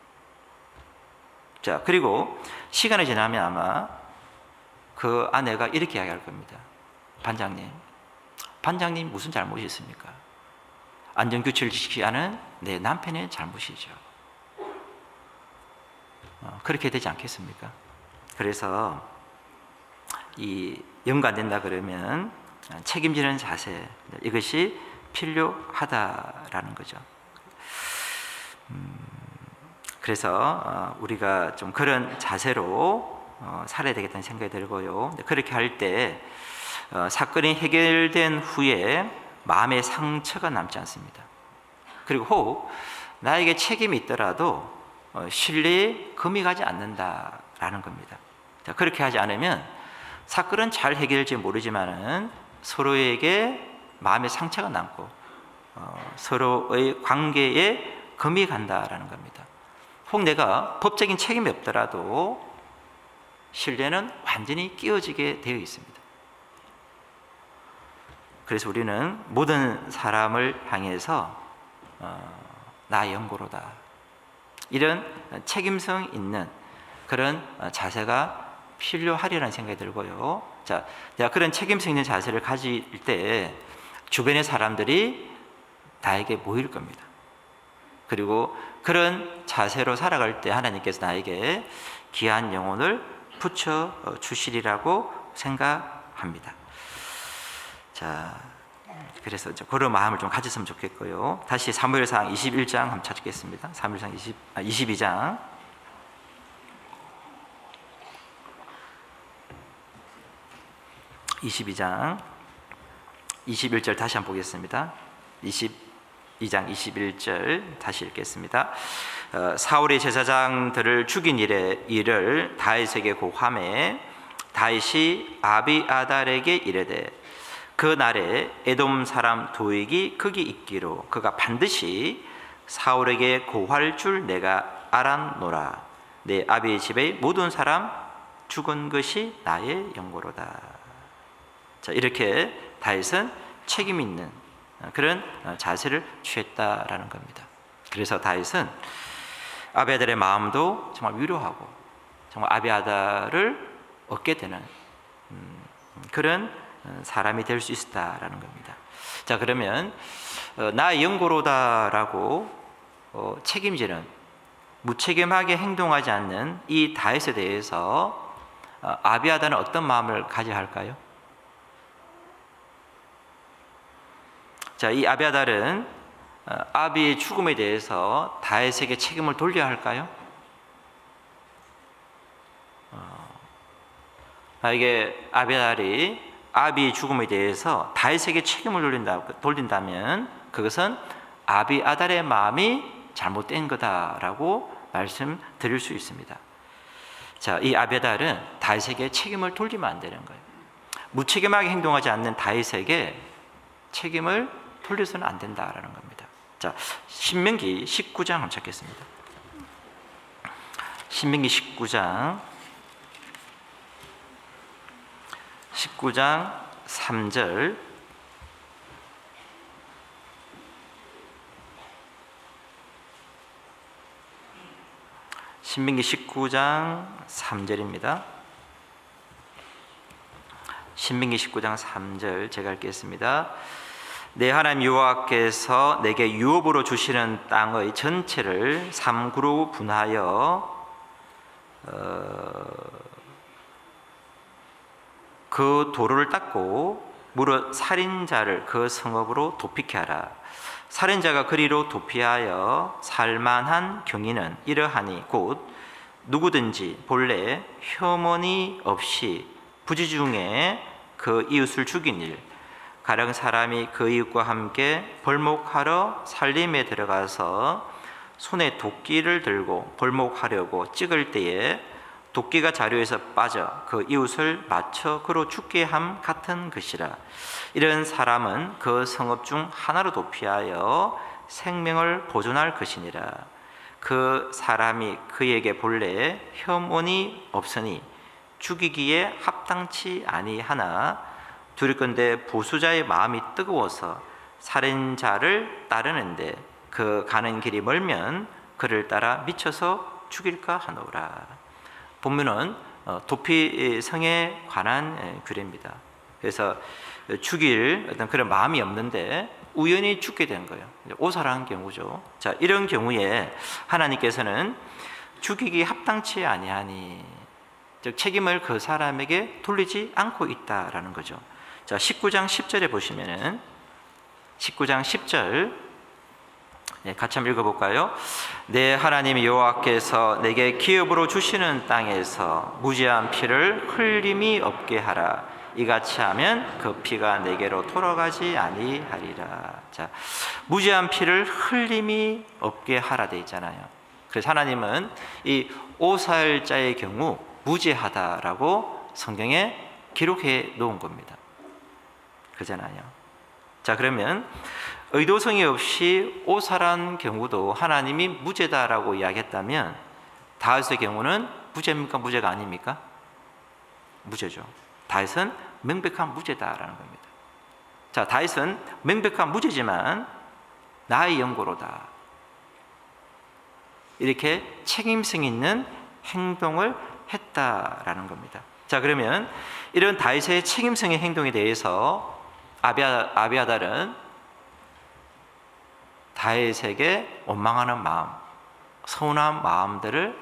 자, 그리고 시간이 지나면 아마 그 아내가 이렇게 이야기할 겁니다. 반장님 무슨 잘못이 있습니까? 안전규칙을 지키지 않은 내 남편의 잘못이죠. 그렇게 되지 않겠습니까? 그래서 이 연관된다 그러면 책임지는 자세, 이것이 필요하다라는 거죠. 그래서 우리가 좀 그런 자세로 살아야 되겠다는 생각이 들고요. 그렇게 할 때 사건이 해결된 후에 마음의 상처가 남지 않습니다. 그리고 혹 나에게 책임이 있더라도 신뢰에 금이 가지 않는다라는 겁니다. 자, 그렇게 하지 않으면 사건은 잘 해결될지 모르지만은 서로에게 마음의 상처가 남고 서로의 관계에 금이 간다라는 겁니다. 혹 내가 법적인 책임이 없더라도 신뢰는 완전히 끼어지게 되어 있습니다. 그래서 우리는 모든 사람을 향해서 나 연고로다, 이런 책임성 있는 그런 자세가 필요하리라는 생각이 들고요. 자, 내가 그런 책임성 있는 자세를 가질 때 주변의 사람들이 나에게 모일 겁니다. 그리고 그런 자세로 살아갈 때 하나님께서 나에게 귀한 영혼을 붙여 주시리라고 생각합니다. 자, 그래서 그런 마음을 좀 가졌으면 좋겠고요. 다시 사무엘상 21장 한번 찾겠습니다. 사무엘상 22장 22장 21절 다시 한번 보겠습니다. 22장 21절 다시 읽겠습니다. 사울의 제사장들을 죽인 일을 다윗에게 고하매 다윗이 아비아달에게 이르되 그 날에 에돔 사람 도익이 거기 있기로 그가 반드시 사울에게 고할 줄 내가 알았노라. 내 아비의 집의 모든 사람 죽은 것이 나의 연고로다. 자, 이렇게 다윗은 책임 있는 그런 자세를 취했다라는 겁니다. 그래서 다윗은 아비아달의 마음도 정말 위로하고 정말 아비아달을 얻게 되는 그런 사람이 될 수 있었다라는 겁니다. 자, 그러면 나의 연고로다라고 책임지는, 무책임하게 행동하지 않는 이 다윗에 대해서 아비아달은 어떤 마음을 가져야 할까요? 자, 이 아비아달은 아비의 죽음에 대해서 다윗에게 책임을 돌려야 할까요? 이게 아비아달이 아비의 죽음에 대해서 다윗에게 책임을 돌린다면 그것은 아비아달의 마음이 잘못된 거다라고 말씀드릴 수 있습니다. 자, 이 아비아달은 다윗에게 책임을 돌리면 안 되는 거예요. 무책임하게 행동하지 않는 다윗에게 책임을 돌려서는 안 된다라는 겁니다. 자, 신명기 19장 한번 찾겠습니다. 신명기 19장 3절 신명기 19장 3절입니다. 신명기 19장 3절 제가 읽겠습니다. 내 하나님 여호와께서 내게 유업으로 주시는 땅의 전체를 3구로 분하여 그 도로를 닦고 무릇 살인자를 그 성읍으로 도피케 하라. 살인자가 그리로 도피하여 살만한 경위는 이러하니 곧 누구든지 본래 혐언이 없이 부지 중에 그 이웃을 죽인 일, 가령 사람이 그 이웃과 함께 벌목하러 살림에 들어가서 손에 도끼를 들고 벌목하려고 찍을 때에 도끼가 자루에서 빠져 그 이웃을 맞춰 그로 죽게 함 같은 것이라. 이런 사람은 그 성읍 중 하나로 도피하여 생명을 보존할 것이니라. 그 사람이 그에게 본래 혐오이 없으니 죽이기에 합당치 아니하나 두렵건대 보수자의 마음이 뜨거워서 살인자를 따르는데 그 가는 길이 멀면 그를 따라 미쳐서 죽일까 하노라. 본문은 도피성에 관한 규례입니다. 그래서 죽일 어떤 그런 마음이 없는데 우연히 죽게 된 거예요. 오살한 경우죠. 자, 이런 경우에 하나님께서는 죽이기 합당치 아니하니, 즉 책임을 그 사람에게 돌리지 않고 있다라는 거죠. 자, 19장 10절에 보시면은 19장 10절 같이 한번 읽어볼까요? 내 하나님 여호와께서 내게 기업으로 주시는 땅에서 무죄한 피를 흘림이 없게 하라. 이같이 하면 그 피가 내게로 돌아가지 아니하리라. 자, 무죄한 피를 흘림이 없게 하라 돼 있잖아요. 그래서 하나님은 이 오살자의 경우 무죄하다라고 성경에 기록해 놓은 겁니다. 그잖아요. 자, 그러면 의도성이 없이 오살한 경우도 하나님이 무죄다라고 이야기했다면 다윗의 경우는 무죄입니까? 무죄가 아닙니까? 무죄죠. 다윗은 명백한 무죄다라는 겁니다. 자, 다윗은 명백한 무죄지만 나의 영고로다. 이렇게 책임성 있는 행동을 했다라는 겁니다. 자, 그러면 이런 다윗의 책임성의 행동에 대해서 아비아달은 다윗에게 원망하는 마음, 서운한 마음들을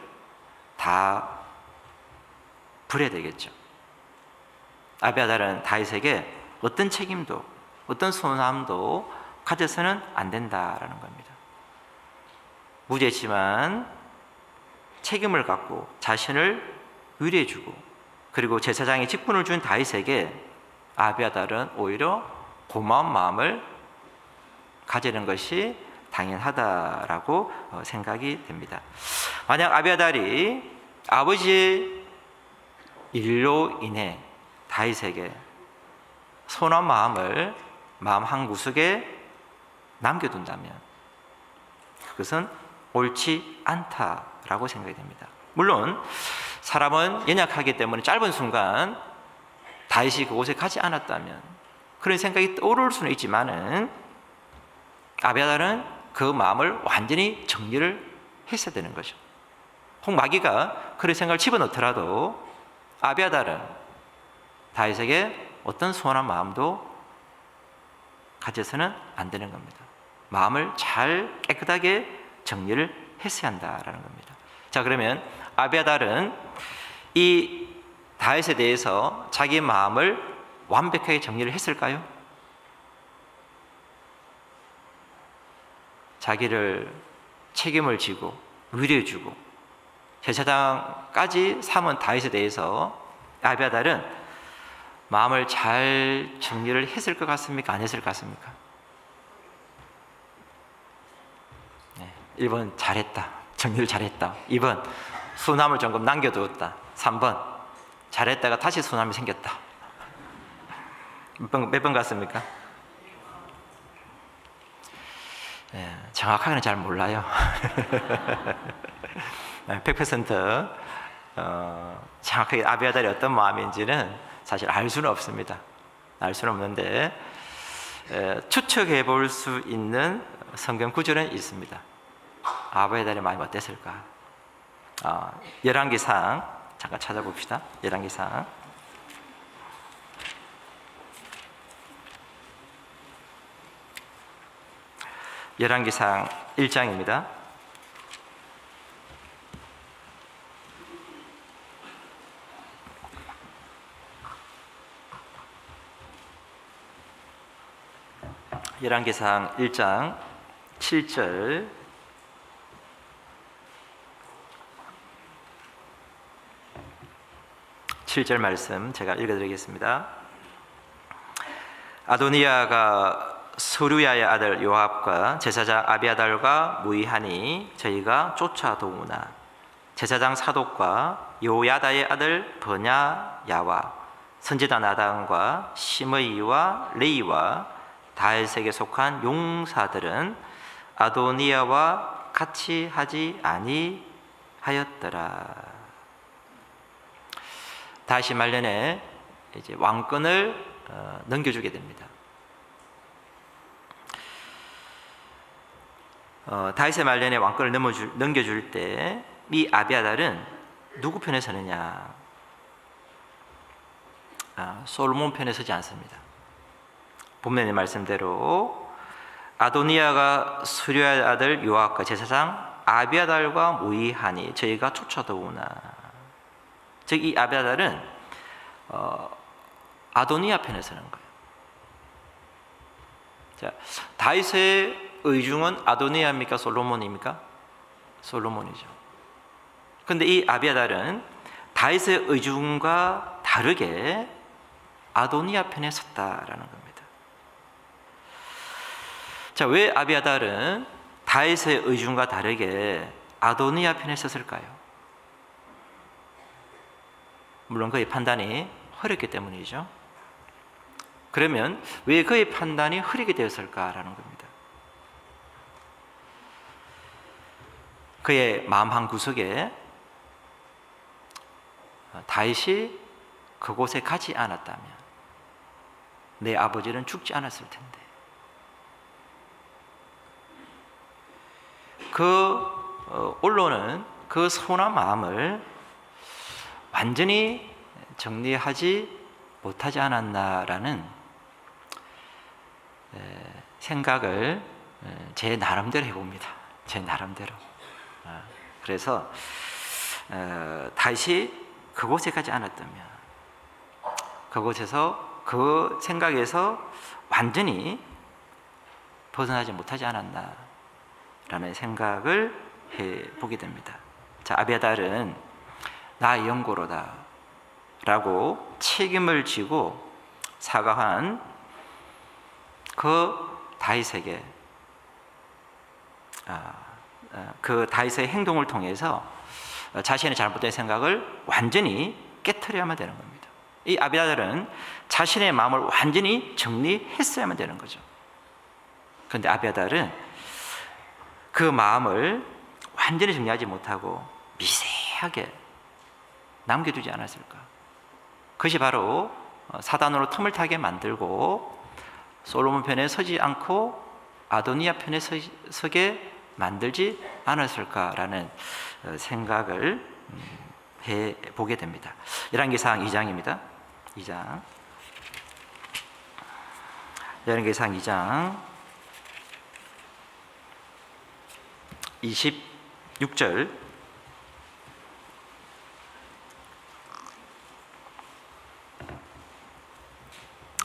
다 버려야 되겠죠. 아비아달은 다윗에게 어떤 책임도, 어떤 서운함도 가져서는 안 된다라는 겁니다. 무죄지만 책임을 갖고 자신을 위로해주고, 그리고 제사장의 직분을 준 다윗에게 아비아달은 오히려 고마운 마음을 가지는 것이 당연하다라고 생각이 됩니다. 만약 아비아달이 아버지의 일로 인해 다윗에게 서운한 마음을 마음 한구석에 남겨둔다면 그것은 옳지 않다라고 생각이 됩니다. 물론 사람은 연약하기 때문에 짧은 순간 다윗이 그곳에 가지 않았다면 그런 생각이 떠오를 수는 있지만은 아비아달은 그 마음을 완전히 정리를 했어야 되는 거죠. 혹 마귀가 그런 생각을 집어넣더라도 아비아달은 다윗에게 어떤 서운한 마음도 가져서는 안 되는 겁니다. 마음을 잘 깨끗하게 정리를 했어야 한다라는 겁니다. 자, 그러면 아비아달은 이 다윗에 대해서 자기 마음을 완벽하게 정리를 했을까요? 자기를 책임을 지고 위로해주고 제사장까지 삼은 다윗에 대해서 아비아달은 마음을 잘 정리를 했을 것 같습니까? 안 했을 것 같습니까? 1번 잘했다, 정리를 잘했다. 2번 순함을 조금 남겨두었다. 3번 잘했다가 다시 순함이 생겼다. 몇 번 같습니까? 정확하게는 잘 몰라요. 100% 정확하게 아비아달이 어떤 마음인지는 사실 알 수는 없습니다. 알 수는 없는데 추측해 볼 수 있는 성경 구절은 있습니다. 아비아달의 마음이 어땠을까? 열왕기상 잠깐 찾아봅시다. 열왕기상 열왕기상 1장입니다. 열왕기상 1장 7절 7절 말씀 제가 읽어드리겠습니다. 아도니아가 스루야의 아들 요압과 제사장 아비아달과 무의하니 저희가 쫓아도우나 제사장 사독과 요야다의 아들 버냐야와 선지자 나단과 시므이와 레이와 다윗에게 속한 용사들은 아도니아와 같이 하지 아니하였더라. 다시 말년에 이제 왕권을 넘겨주게 됩니다. 다윗의 말년에 왕권을 넘겨줄 때 이 아비아달은 누구 편에 서느냐? 솔로몬 편에 서지 않습니다. 본문의 말씀대로 아도니아가 수르야의 아들 요압과 제사장 아비아달과 모의하니 저희가 쫓아도우나. 즉 이 아비아달은 아도니아 편에 서는 거예요. 자, 다윗의 의중은 아도니아입니까? 솔로몬입니까? 솔로몬이죠. 그런데 이 아비아달은 다윗의 의중과 다르게 아도니아 편에 섰다라는 겁니다. 자, 왜 아비아달은 다윗의 의중과 다르게 아도니아 편에 섰을까요? 물론 그의 판단이 흐렸기 때문이죠. 그러면 왜 그의 판단이 흐리게 되었을까라는 겁니다. 그의 마음 한 구석에 다윗이 그곳에 가지 않았다면 내 아버지는 죽지 않았을 텐데, 언론은 그 서운한 마음을 완전히 정리하지 못하지 않았나라는 생각을 제 나름대로 해봅니다. 제 나름대로. 그래서 다시 그곳에 가지 않았다면, 그곳에서 그 생각에서 완전히 벗어나지 못하지 않았나라는 생각을 해보게 됩니다. 자, 아비아달은 나의 영고로다 라고 책임을 지고 사과한 그 다윗에게, 그 다윗의 행동을 통해서 자신의 잘못된 생각을 완전히 깨트려야만 되는 겁니다. 이 아비아달은 자신의 마음을 완전히 정리했어야만 되는 거죠. 그런데 아비아달은 그 마음을 완전히 정리하지 못하고 미세하게 남겨두지 않았을까? 그것이 바로 사단으로 틈을 타게 만들고 솔로몬 편에 서지 않고 아도니아 편에 서게 만들지 않았을까라는 생각을 해보게 됩니다. 열왕기상 2장입니다. 2장. 열왕기상 2장 26절.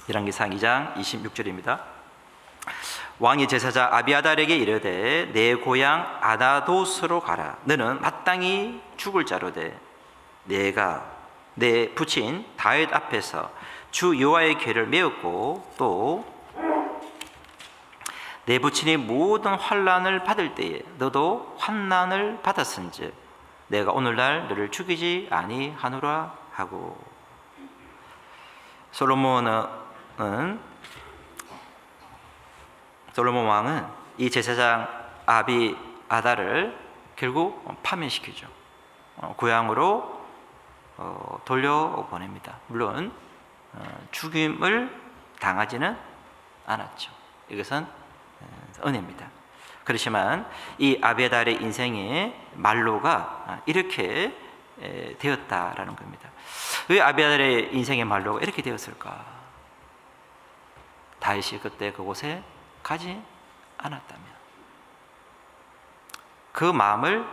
열왕기상 2장 26절입니다. 왕이 제사장 아비아달에게 이르되 내 고향 아나도스로 가라. 너는 마땅히 죽을 자로되 내가 내 부친 다윗 앞에서 주 여호와의 궤를 메었고 또 내 부친이 모든 환난을 받을 때에 너도 환난을 받았은즉 내가 오늘날 너를 죽이지 아니하노라 하고. 솔로몬 왕은 이 제사장 아비아달을 결국 파면시키죠. 고향으로 돌려보냅니다. 물론 죽임을 당하지는 않았죠. 이것은 은혜입니다. 그렇지만 이 아비아달의 인생의 말로가 이렇게 되었다라는 겁니다. 왜 아비아달의 인생의 말로가 이렇게 되었을까? 다윗이 그때 그곳에 가지 않았다면, 그 마음을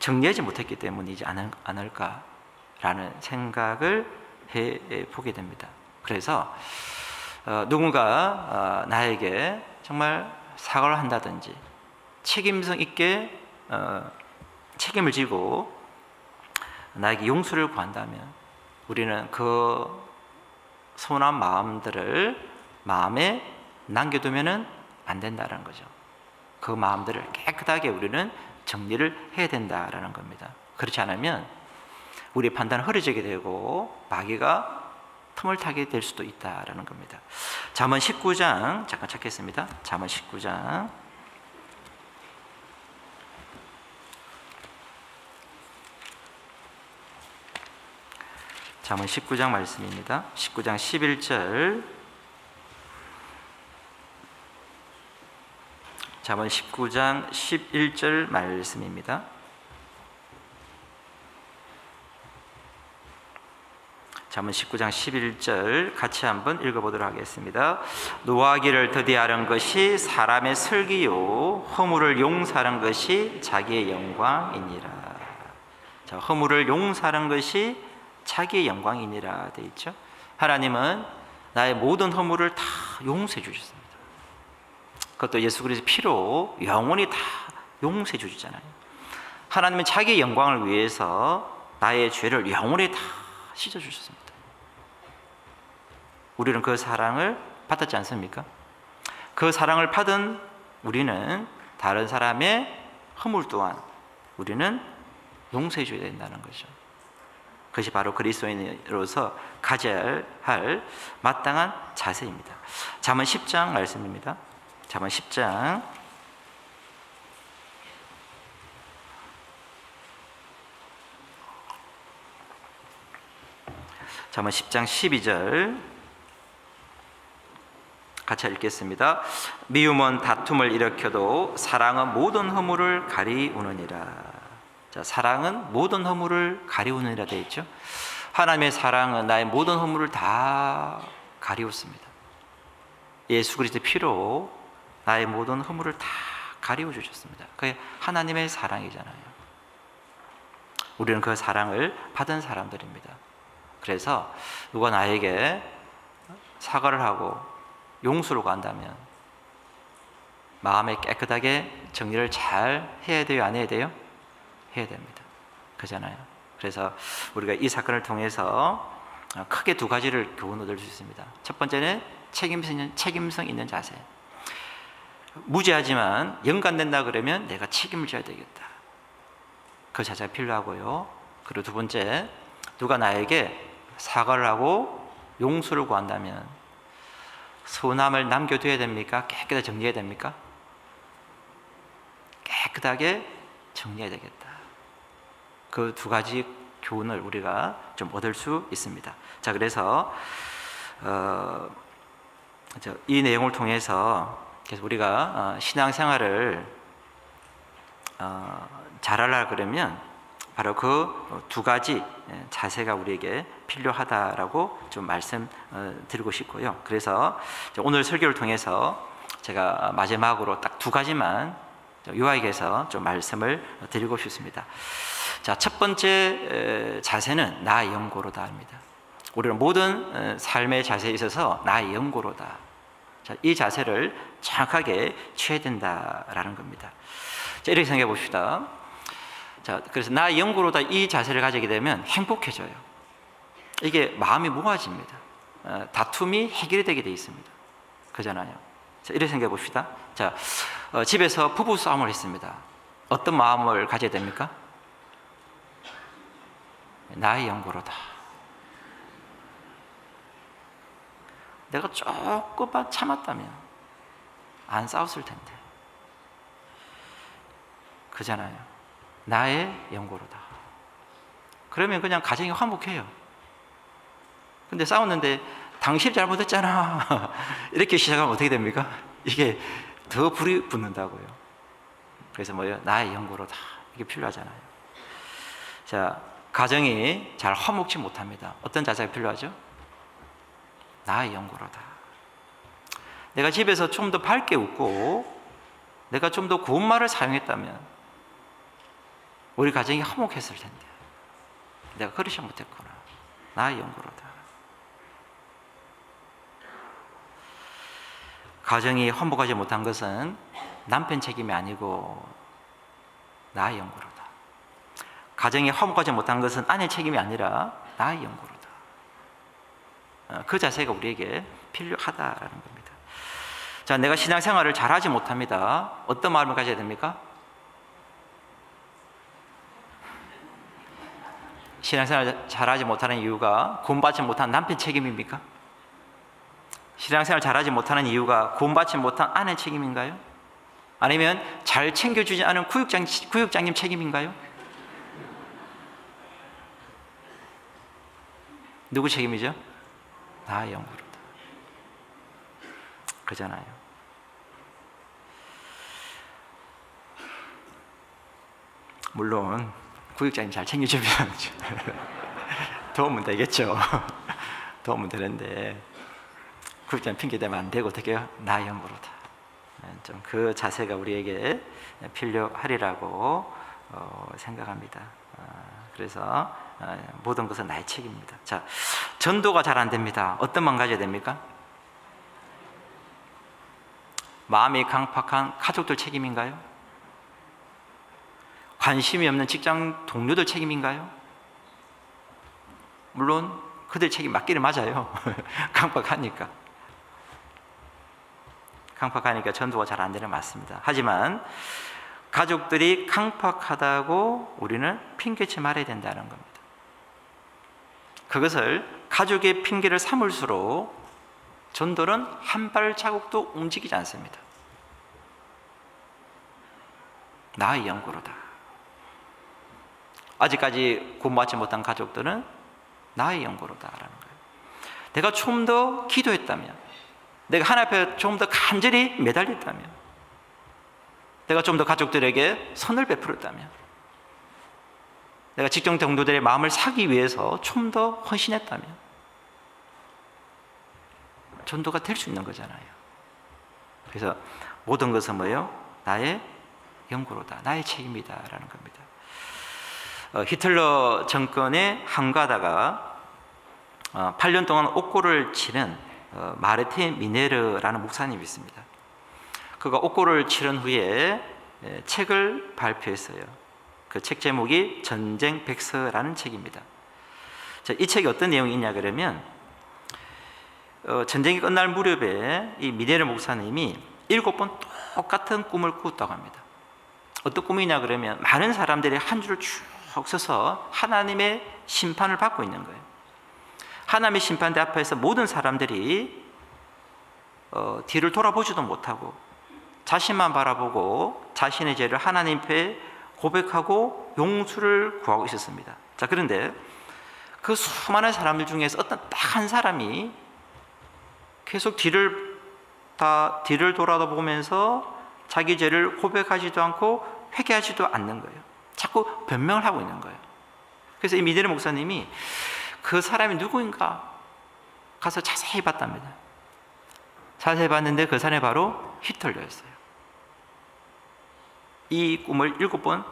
정리하지 못했기 때문이지 않을까라는 생각을 해보게 됩니다. 그래서 누군가 나에게 정말 사과를 한다든지 책임성 있게 책임을 지고 나에게 용서를 구한다면 우리는 그 서운한 마음들을 마음에 남겨두면 안 된다는 거죠. 그 마음들을 깨끗하게 우리는 정리를 해야 된다라는 겁니다. 그렇지 않으면 우리의 판단은 흐려지게 되고 마귀가 틈을 타게 될 수도 있다라는 겁니다. 잠언 19장 잠깐 찾겠습니다. 잠언 19장 잠언 19장 말씀입니다. 19장 11절. 잠언 19장 11절 말씀입니다. 잠언 19장 11절 같이 한번 읽어보도록 하겠습니다. 노하기를 더디하는 것이 사람의 슬기요 허물을 용서하는 것이 자기의 영광이니라. 자, 허물을 용서하는 것이 자기의 영광이니라 되어 있죠. 하나님은 나의 모든 허물을 다 용서해 주셨습니다. 그것도 예수 그리스도의 피로 영원히 다 용서해 주셨잖아요. 하나님은 자기의 영광을 위해서 나의 죄를 영원히 다 씻어 주셨습니다. 우리는 그 사랑을 받았지 않습니까? 그 사랑을 받은 우리는 다른 사람의 허물 또한 우리는 용서해 줘야 된다는 거죠. 그것이 바로 그리스도인으로서 가져야 할 마땅한 자세입니다. 잠언 10장 말씀입니다. 잠언 10장 잠언 10장 12절 같이 읽겠습니다. 미움은 다툼을 일으켜도 사랑은 모든 허물을 가리우느니라. 자, 사랑은 모든 허물을 가리우느니라 되어 있죠. 하나님의 사랑은 나의 모든 허물을 다 가리웠습니다. 예수 그리스도의 피로 나의 모든 허물을 다 가리워 주셨습니다. 그게 하나님의 사랑이잖아요. 우리는 그 사랑을 받은 사람들입니다. 그래서 누가 나에게 사과를 하고 용서를 구한다면 마음에 깨끗하게 정리를 잘 해야 돼요? 안 해야 돼요? 해야 됩니다. 그잖아요. 그래서 우리가 이 사건을 통해서 크게 두 가지를 교훈 얻을 수 있습니다. 첫 번째는 책임성 있는 자세. 무죄하지만 연관된다 그러면 내가 책임을 져야 되겠다. 그 자세가 필요하고요. 그리고 두 번째, 누가 나에게 사과를 하고 용서를 구한다면 서운함을 남겨둬야 됩니까? 깨끗하게 정리해야 됩니까? 깨끗하게 정리해야 되겠다. 그 두 가지 교훈을 우리가 좀 얻을 수 있습니다. 자, 그래서 이 내용을 통해서 계속 우리가 신앙생활을 잘하려 그러면 바로 그 두 가지 자세가 우리에게 필요하다라고 좀 말씀 드리고 싶고요. 그래서 오늘 설교를 통해서 제가 마지막으로 딱 두 가지만 요약해서 좀 말씀을 드리고 싶습니다. 자, 첫 번째 자세는 나의 영고로다입니다. 우리는 모든 삶의 자세에 있어서 나의 영고로다. 자, 이 자세를 정확하게 취해야 된다라는 겁니다. 자, 이렇게 생각해 봅시다. 자, 그래서 나의 영고로다 이 자세를 가지게 되면 행복해져요. 이게 마음이 모아집니다. 다툼이 해결이 되게 돼 있습니다. 그잖아요. 자, 이렇게 생각해 봅시다. 자, 집에서 부부 싸움을 했습니다. 어떤 마음을 가져야 됩니까? 나의 영고로다. 내가 조금만 참았다면 안 싸웠을 텐데. 그잖아요. 나의 영고로다. 그러면 그냥 가정이 화목해요. 근데 싸웠는데 당신이 잘못했잖아. 이렇게 시작하면 어떻게 됩니까? 이게 더 불이 붙는다고요. 그래서 뭐예요? 나의 영고로다. 이게 필요하잖아요. 자, 가정이 잘 화목치 못합니다. 어떤 자세가 필요하죠? 나의 영고로다. 내가 집에서 좀 더 밝게 웃고 내가 좀 더 고운 말을 사용했다면 우리 가정이 화목했을 텐데 내가 그러지 못했구나. 나의 영고로다. 가정이 화목하지 못한 것은 남편 책임이 아니고 나의 영고로다. 가정이 화목하지 못한 것은 아내 책임이 아니라 나의 영고로다. 그 자세가 우리에게 필요하다라는 겁니다. 자, 내가 신앙생활을 잘하지 못합니다. 어떤 마음을 가져야 됩니까? 신앙생활 잘하지 못하는 이유가 구원받지 못한 남편 책임입니까? 신앙생활 잘하지 못하는 이유가 구원받지 못한 아내 책임인가요? 아니면 잘 챙겨주지 않은 구역장님 책임인가요? 누구 책임이죠? 나의 영고로다. 그잖아요. 물론 구역장님 잘 챙겨주면 도움은 되겠죠. 도움은 되는데 구역장님 핑계대면 안 되고 어떻게 해요? 나의 영고로다. 좀 그 자세가 우리에게 필요하리라고 생각합니다. 그래서 모든 것은 나의 책임입니다. 자, 전도가 잘 안 됩니다. 어떤 마음 가져야 됩니까? 마음이 강팍한 가족들 책임인가요? 관심이 없는 직장 동료들 책임인가요? 물론 그들 책임 맞기는 맞아요. 강팍하니까 전도가 잘 안 되는 맞습니다. 하지만 가족들이 강팍하다고 우리는 핑계치 말아야 된다는 겁니다. 그것을 가족의 핑계를 삼을수록 전도는 한 발자국도 움직이지 않습니다. 나의 영고로다. 아직까지 구원받지 못한 가족들은 나의 영고로다라는 거예요. 내가 좀 더 기도했다면, 내가 하나님 앞에 좀 더 간절히 매달렸다면, 내가 좀 더 가족들에게 선을 베풀었다면, 내가 직장 동료들의 마음을 사기 위해서 좀 더 헌신했다면 전도가 될 수 있는 거잖아요. 그래서 모든 것은 뭐예요? 나의 영고로다, 나의 책임이다 라는 겁니다. 히틀러 정권의 항가다가 8년 동안 옥고를 치른 마르틴 미네르라는 목사님이 있습니다. 그가 옥고를 치른 후에 책을 발표했어요. 그 책 제목이 전쟁 백서라는 책입니다. 이 책이 어떤 내용이 있냐 그러면 전쟁이 끝날 무렵에 이 미네르 목사님이 7번 똑같은 꿈을 꾸었다고 합니다. 어떤 꿈이냐 그러면 많은 사람들이 한 줄을 쭉 서서 하나님의 심판을 받고 있는 거예요. 하나님의 심판대 앞에서 모든 사람들이 뒤를 돌아보지도 못하고 자신만 바라보고 자신의 죄를 하나님 앞에 고백하고 용서를 구하고 있었습니다. 자, 그런데 그 수많은 사람들 중에서 어떤 딱 한 사람이 계속 뒤를 돌아보면서 자기 죄를 고백하지도 않고 회개하지도 않는 거예요. 자꾸 변명을 하고 있는 거예요. 그래서 이 미네르 목사님이 그 사람이 누구인가 가서 자세히 봤답니다. 자세히 봤는데 그 사람이 바로 히틀러였어요. 이 꿈을 7번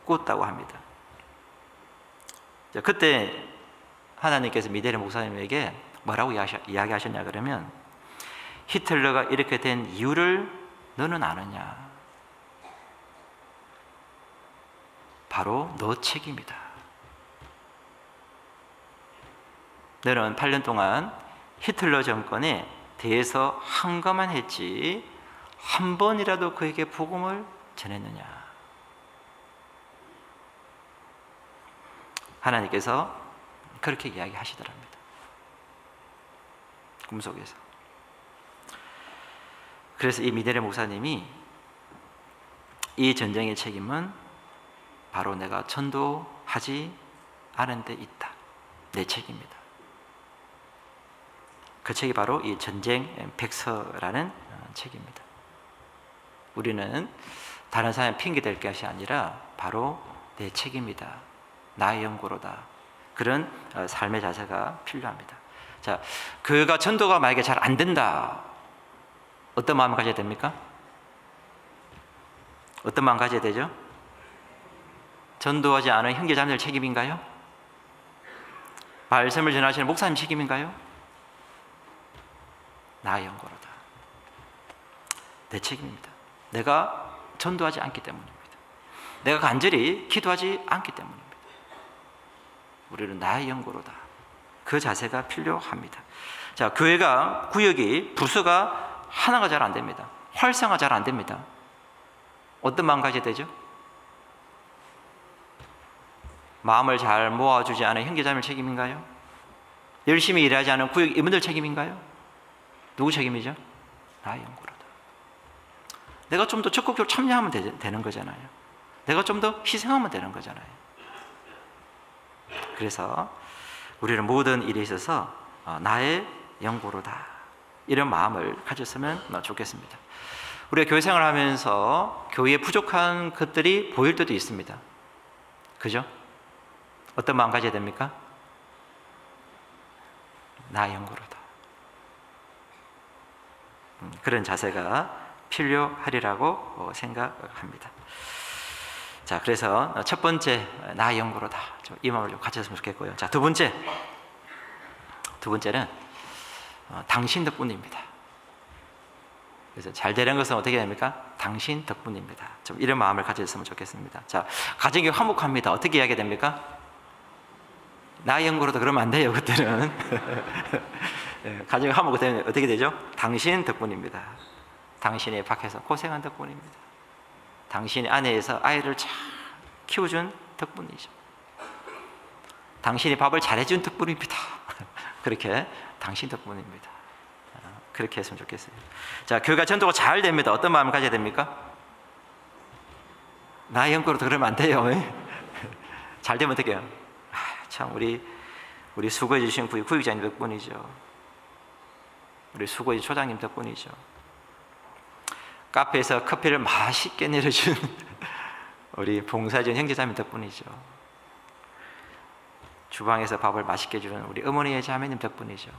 꾸었다고 합니다. 자, 그때 하나님께서 미네르 목사님에게 뭐라고 이야기하셨냐 그러면 히틀러가 이렇게 된 이유를 너는 아느냐? 바로 너 책임이다. 너는 8년 동안 히틀러 정권에 대해서 항거만 했지 한 번이라도 그에게 복음을 전했느냐? 하나님께서 그렇게 이야기하시더랍니다. 꿈속에서. 그래서 이 미네르 목사님이 이 전쟁의 책임은 바로 내가 전도하지 않은 데 있다. 내 책임이다. 그 책이 바로 이 전쟁 백서라는 책입니다. 우리는 다른 사람의 핑계 댈 것이 아니라 바로 내 책임이다. 나의 영고로다. 그런 삶의 자세가 필요합니다. 자, 교회가 전도가 만약에 잘 안 된다. 어떤 마음을 가져야 됩니까? 어떤 마음 가져야 되죠? 전도하지 않은 형제자매들 책임인가요? 말씀을 전하시는 목사님 책임인가요? 나의 영고로다. 내 책임입니다. 내가 전도하지 않기 때문입니다. 내가 간절히 기도하지 않기 때문입니다. 우리는 나의 영고로다. 그 자세가 필요합니다. 자, 교회가 구역이 부서가 하나가 잘 안 됩니다. 활성화 잘 안 됩니다. 어떤 마음 가져야 되죠? 마음을 잘 모아주지 않은 형제자매 책임인가요? 열심히 일하지 않은 구역 이분들 책임인가요? 누구 책임이죠? 나의 영고로다. 내가 좀 더 적극적으로 참여하면 되는 거잖아요. 내가 좀 더 희생하면 되는 거잖아요. 그래서 우리는 모든 일에 있어서 나의 영고로다. 이런 마음을 가졌으면 좋겠습니다. 우리가 교회 생활을 하면서 교회에 부족한 것들이 보일 때도 있습니다. 그죠? 어떤 마음 가져야 됩니까? 나의 영고로다. 그런 자세가 필요하리라고 생각합니다. 자, 그래서 첫 번째 나의 영고로다. 이 마음을 좀 가졌으면 좋겠고요. 자, 두 번째는 당신 덕분입니다. 그래서 잘 되는 것은 어떻게 됩니까? 당신 덕분입니다. 좀 이런 마음을 가졌으면 좋겠습니다. 자, 가정이 화목합니다. 어떻게 이야기해야 됩니까? 나의 영고로다 그러면 안 돼요. 그때는 가정이 화목되면 어떻게 되죠? 당신 덕분입니다. 당신이 밖에서 고생한 덕분입니다. 당신이 아내에서 아이를 잘 키워준 덕분이죠. 당신이 밥을 잘해준 덕분입니다. 그렇게 당신 덕분입니다. 그렇게 했으면 좋겠어요. 자, 교회가 전도가 잘 됩니다. 어떤 마음을 가져야 됩니까? 나의 영고로도 그러면 안 돼요. 잘 되면 어떻게 해요? 참 우리 우리 수고해 주신 구역장님 덕분이죠. 우리 수고해 초장님 덕분이죠. 카페에서 커피를 맛있게 내려준 우리 봉사진 형제자매 덕분이죠. 주방에서 밥을 맛있게 주는 우리 어머니의 자매님 덕분이죠.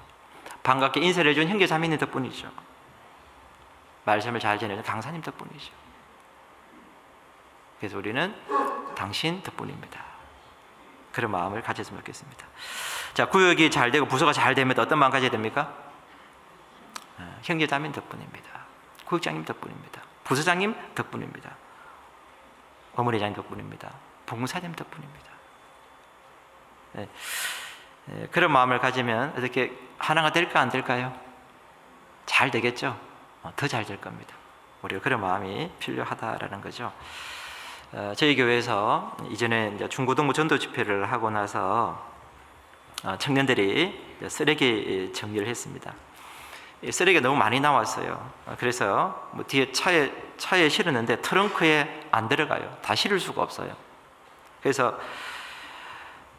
반갑게 인사를 해준 형제자매님 덕분이죠. 말씀을 잘 전해준 강사님 덕분이죠. 그래서 우리는 당신 덕분입니다. 그런 마음을 가졌으면 좋겠습니다. 자, 구역이 잘 되고 부서가 잘 되면 어떤 마음 가져야 됩니까? 형제자매님 덕분입니다. 구역장님 덕분입니다. 부서장님 덕분입니다. 어머니장 덕분입니다. 봉사님 덕분입니다. 네. 그런 마음을 가지면 어떻게 하나가 될까 안 될까요? 잘 되겠죠. 더 잘 될 겁니다. 우리가 그런 마음이 필요하다라는 거죠. 저희 교회에서 이전에 이제 중고등부 전도 집회를 하고 나서 청년들이 쓰레기 정리를 했습니다. 쓰레기가 너무 많이 나왔어요. 그래서 뭐 뒤에 차에 실었는데 트렁크에 안 들어가요. 다 실을 수가 없어요. 그래서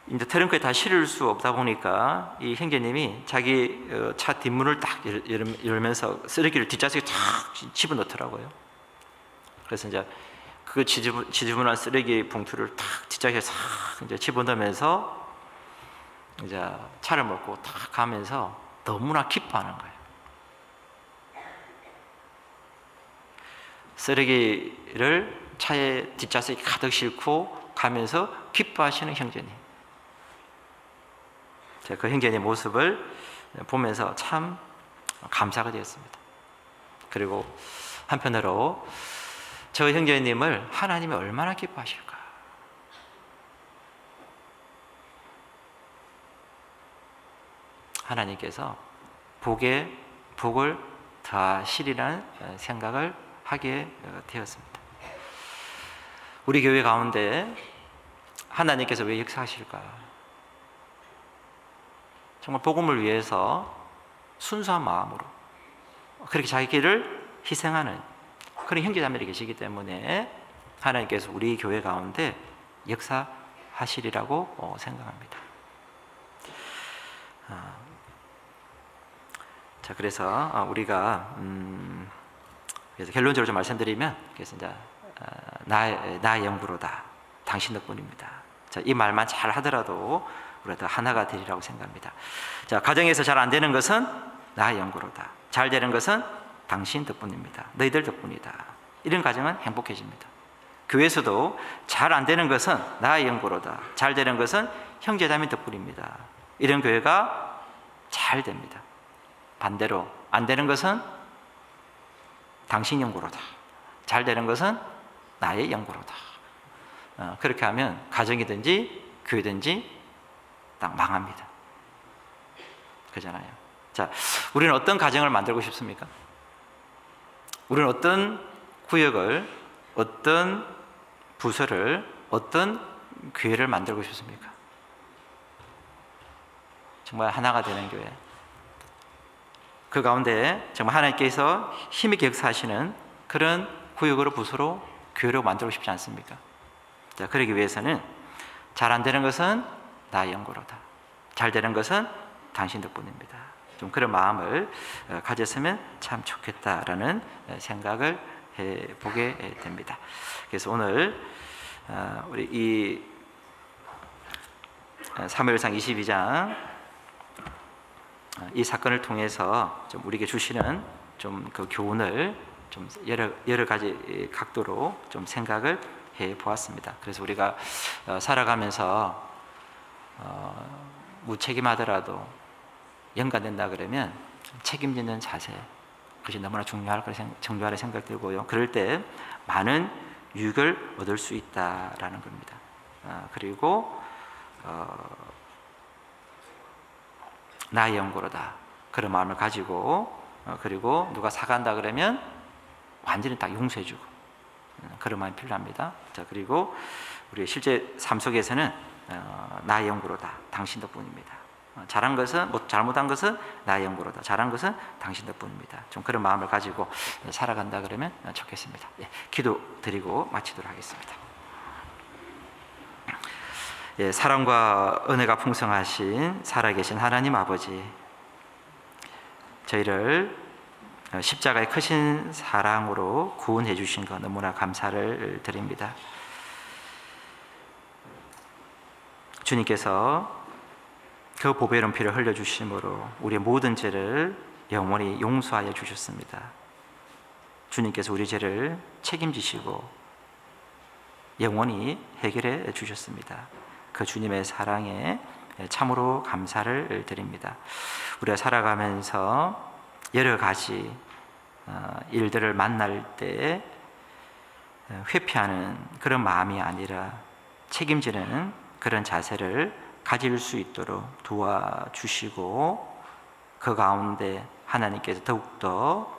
이제 트렁크에 다 실을 수 없다 보니까 이 형제님이 자기 차 뒷문을 딱 열면서 쓰레기를 뒷좌석에 탁 집어넣더라고요. 그래서 이제 그 지저분한 쓰레기 봉투를 탁 뒷좌석에 싹 이제 집어넣으면서 이제 차를 몰고 탁 가면서 너무나 기뻐하는 거예요. 쓰레기를 차에 뒷좌석에 가득 싣고 가면서 기뻐하시는 형제님. 제가 그 형제님 모습을 보면서 참 감사가 되었습니다. 그리고 한편으로 저 형제님을 하나님이 얼마나 기뻐하실까. 하나님께서 복을 더하시리라는 생각을 하게 되었습니다. 우리 교회 가운데 하나님께서 왜 역사하실까? 정말 복음을 위해서 순수한 마음으로 그렇게 자기 길을 희생하는 그런 형제자매들이 계시기 때문에 하나님께서 우리 교회 가운데 역사하시리라고 생각합니다. 자, 그래서 우리가 그래서 결론적으로 좀 말씀드리면, 그래서 이제 나의 영구로다, 당신 덕분입니다. 자, 이 말만 잘 하더라도 우리가 더 하나가 되리라고 생각합니다. 자, 가정에서 잘 안 되는 것은 나의 영구로다. 잘 되는 것은 당신 덕분입니다. 너희들 덕분이다. 이런 가정은 행복해집니다. 교회에서도 잘 안 되는 것은 나의 영구로다. 잘 되는 것은 형제자매 덕분입니다. 이런 교회가 잘 됩니다. 반대로 안 되는 것은 당신 영구로다. 잘 되는 것은 나의 영구로다. 그렇게 하면 가정이든지 교회든지 딱 망합니다. 그렇잖아요. 자, 우리는 어떤 가정을 만들고 싶습니까? 우리는 어떤 구역을, 어떤 부서를, 어떤 교회를 만들고 싶습니까? 정말 하나가 되는 교회. 그 가운데 정말 하나님께서 힘있게 역사하시는 그런 구역으로, 부서로, 교회로 만들고 싶지 않습니까? 자, 그러기 위해서는 잘 안 되는 것은 나의 영구로다. 잘 되는 것은 당신 덕분입니다. 좀 그런 마음을 가졌으면 참 좋겠다라는 생각을 해보게 됩니다. 그래서 오늘 우리 이 사무엘상 22장 이 사건을 통해서 좀 우리에게 주시는 좀 그 교훈을 좀 여러 가지 각도로 좀 생각을 해 보았습니다. 그래서 우리가 살아가면서 무책임하더라도 연관된다 그러면 책임지는 자세, 그것이 너무나 중요하다고 생각 들고요. 그럴 때 많은 유익을 얻을 수 있다라는 겁니다. 그리고 나의 영구로다, 그런 마음을 가지고 그리고 누가 사간다 그러면 완전히 딱 용서해주고 그런 마음이 필요합니다. 자, 그리고 우리 실제 삶 속에서는 나의 영구로다, 당신 덕분입니다. 잘한 것은, 잘못한 것은 나의 영구로다, 잘한 것은 당신 덕분입니다. 좀 그런 마음을 가지고 살아간다 그러면 좋겠습니다. 예, 기도 드리고 마치도록 하겠습니다. 사랑과 은혜가 풍성하신 살아계신 하나님 아버지, 저희를 십자가의 크신 사랑으로 구원해 주신 것 너무나 감사를 드립니다. 주님께서 그 보배로운 피를 흘려주심으로 우리의 모든 죄를 영원히 용서하여 주셨습니다. 주님께서 우리 죄를 책임지시고 영원히 해결해 주셨습니다. 그 주님의 사랑에 참으로 감사를 드립니다. 우리가 살아가면서 여러 가지 일들을 만날 때 회피하는 그런 마음이 아니라 책임지는 그런 자세를 가질 수 있도록 도와주시고, 그 가운데 하나님께서 더욱더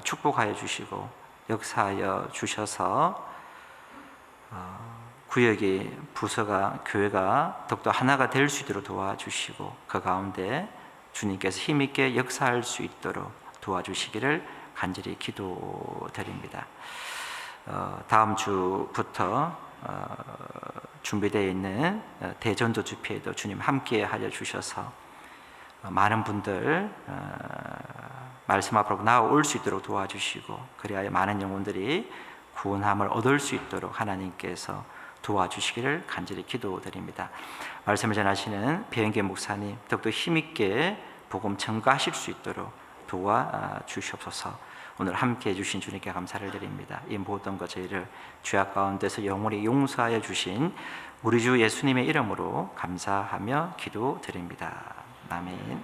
축복하여 주시고 역사하여 주셔서 구역이, 부서가, 교회가 더욱더 하나가 될 수 있도록 도와주시고, 그 가운데 주님께서 힘있게 역사할 수 있도록 도와주시기를 간절히 기도드립니다. 다음 주부터 준비되어 있는 대전도 집회에도 주님 함께 하여 주셔서 많은 분들 말씀 앞으로 나올 수 있도록 도와주시고, 그리하여 많은 영혼들이 구원함을 얻을 수 있도록 하나님께서 도와주시기를 간절히 기도드립니다. 말씀을 전하시는 배영계 목사님 더욱더 힘있게 복음 전가하실 수 있도록 도와주시옵소서. 오늘 함께해 주신 주님께 감사를 드립니다. 이 모든 것 저희를 죄악 가운데서 영원히 용서하여 주신 우리 주 예수님의 이름으로 감사하며 기도드립니다. 아멘.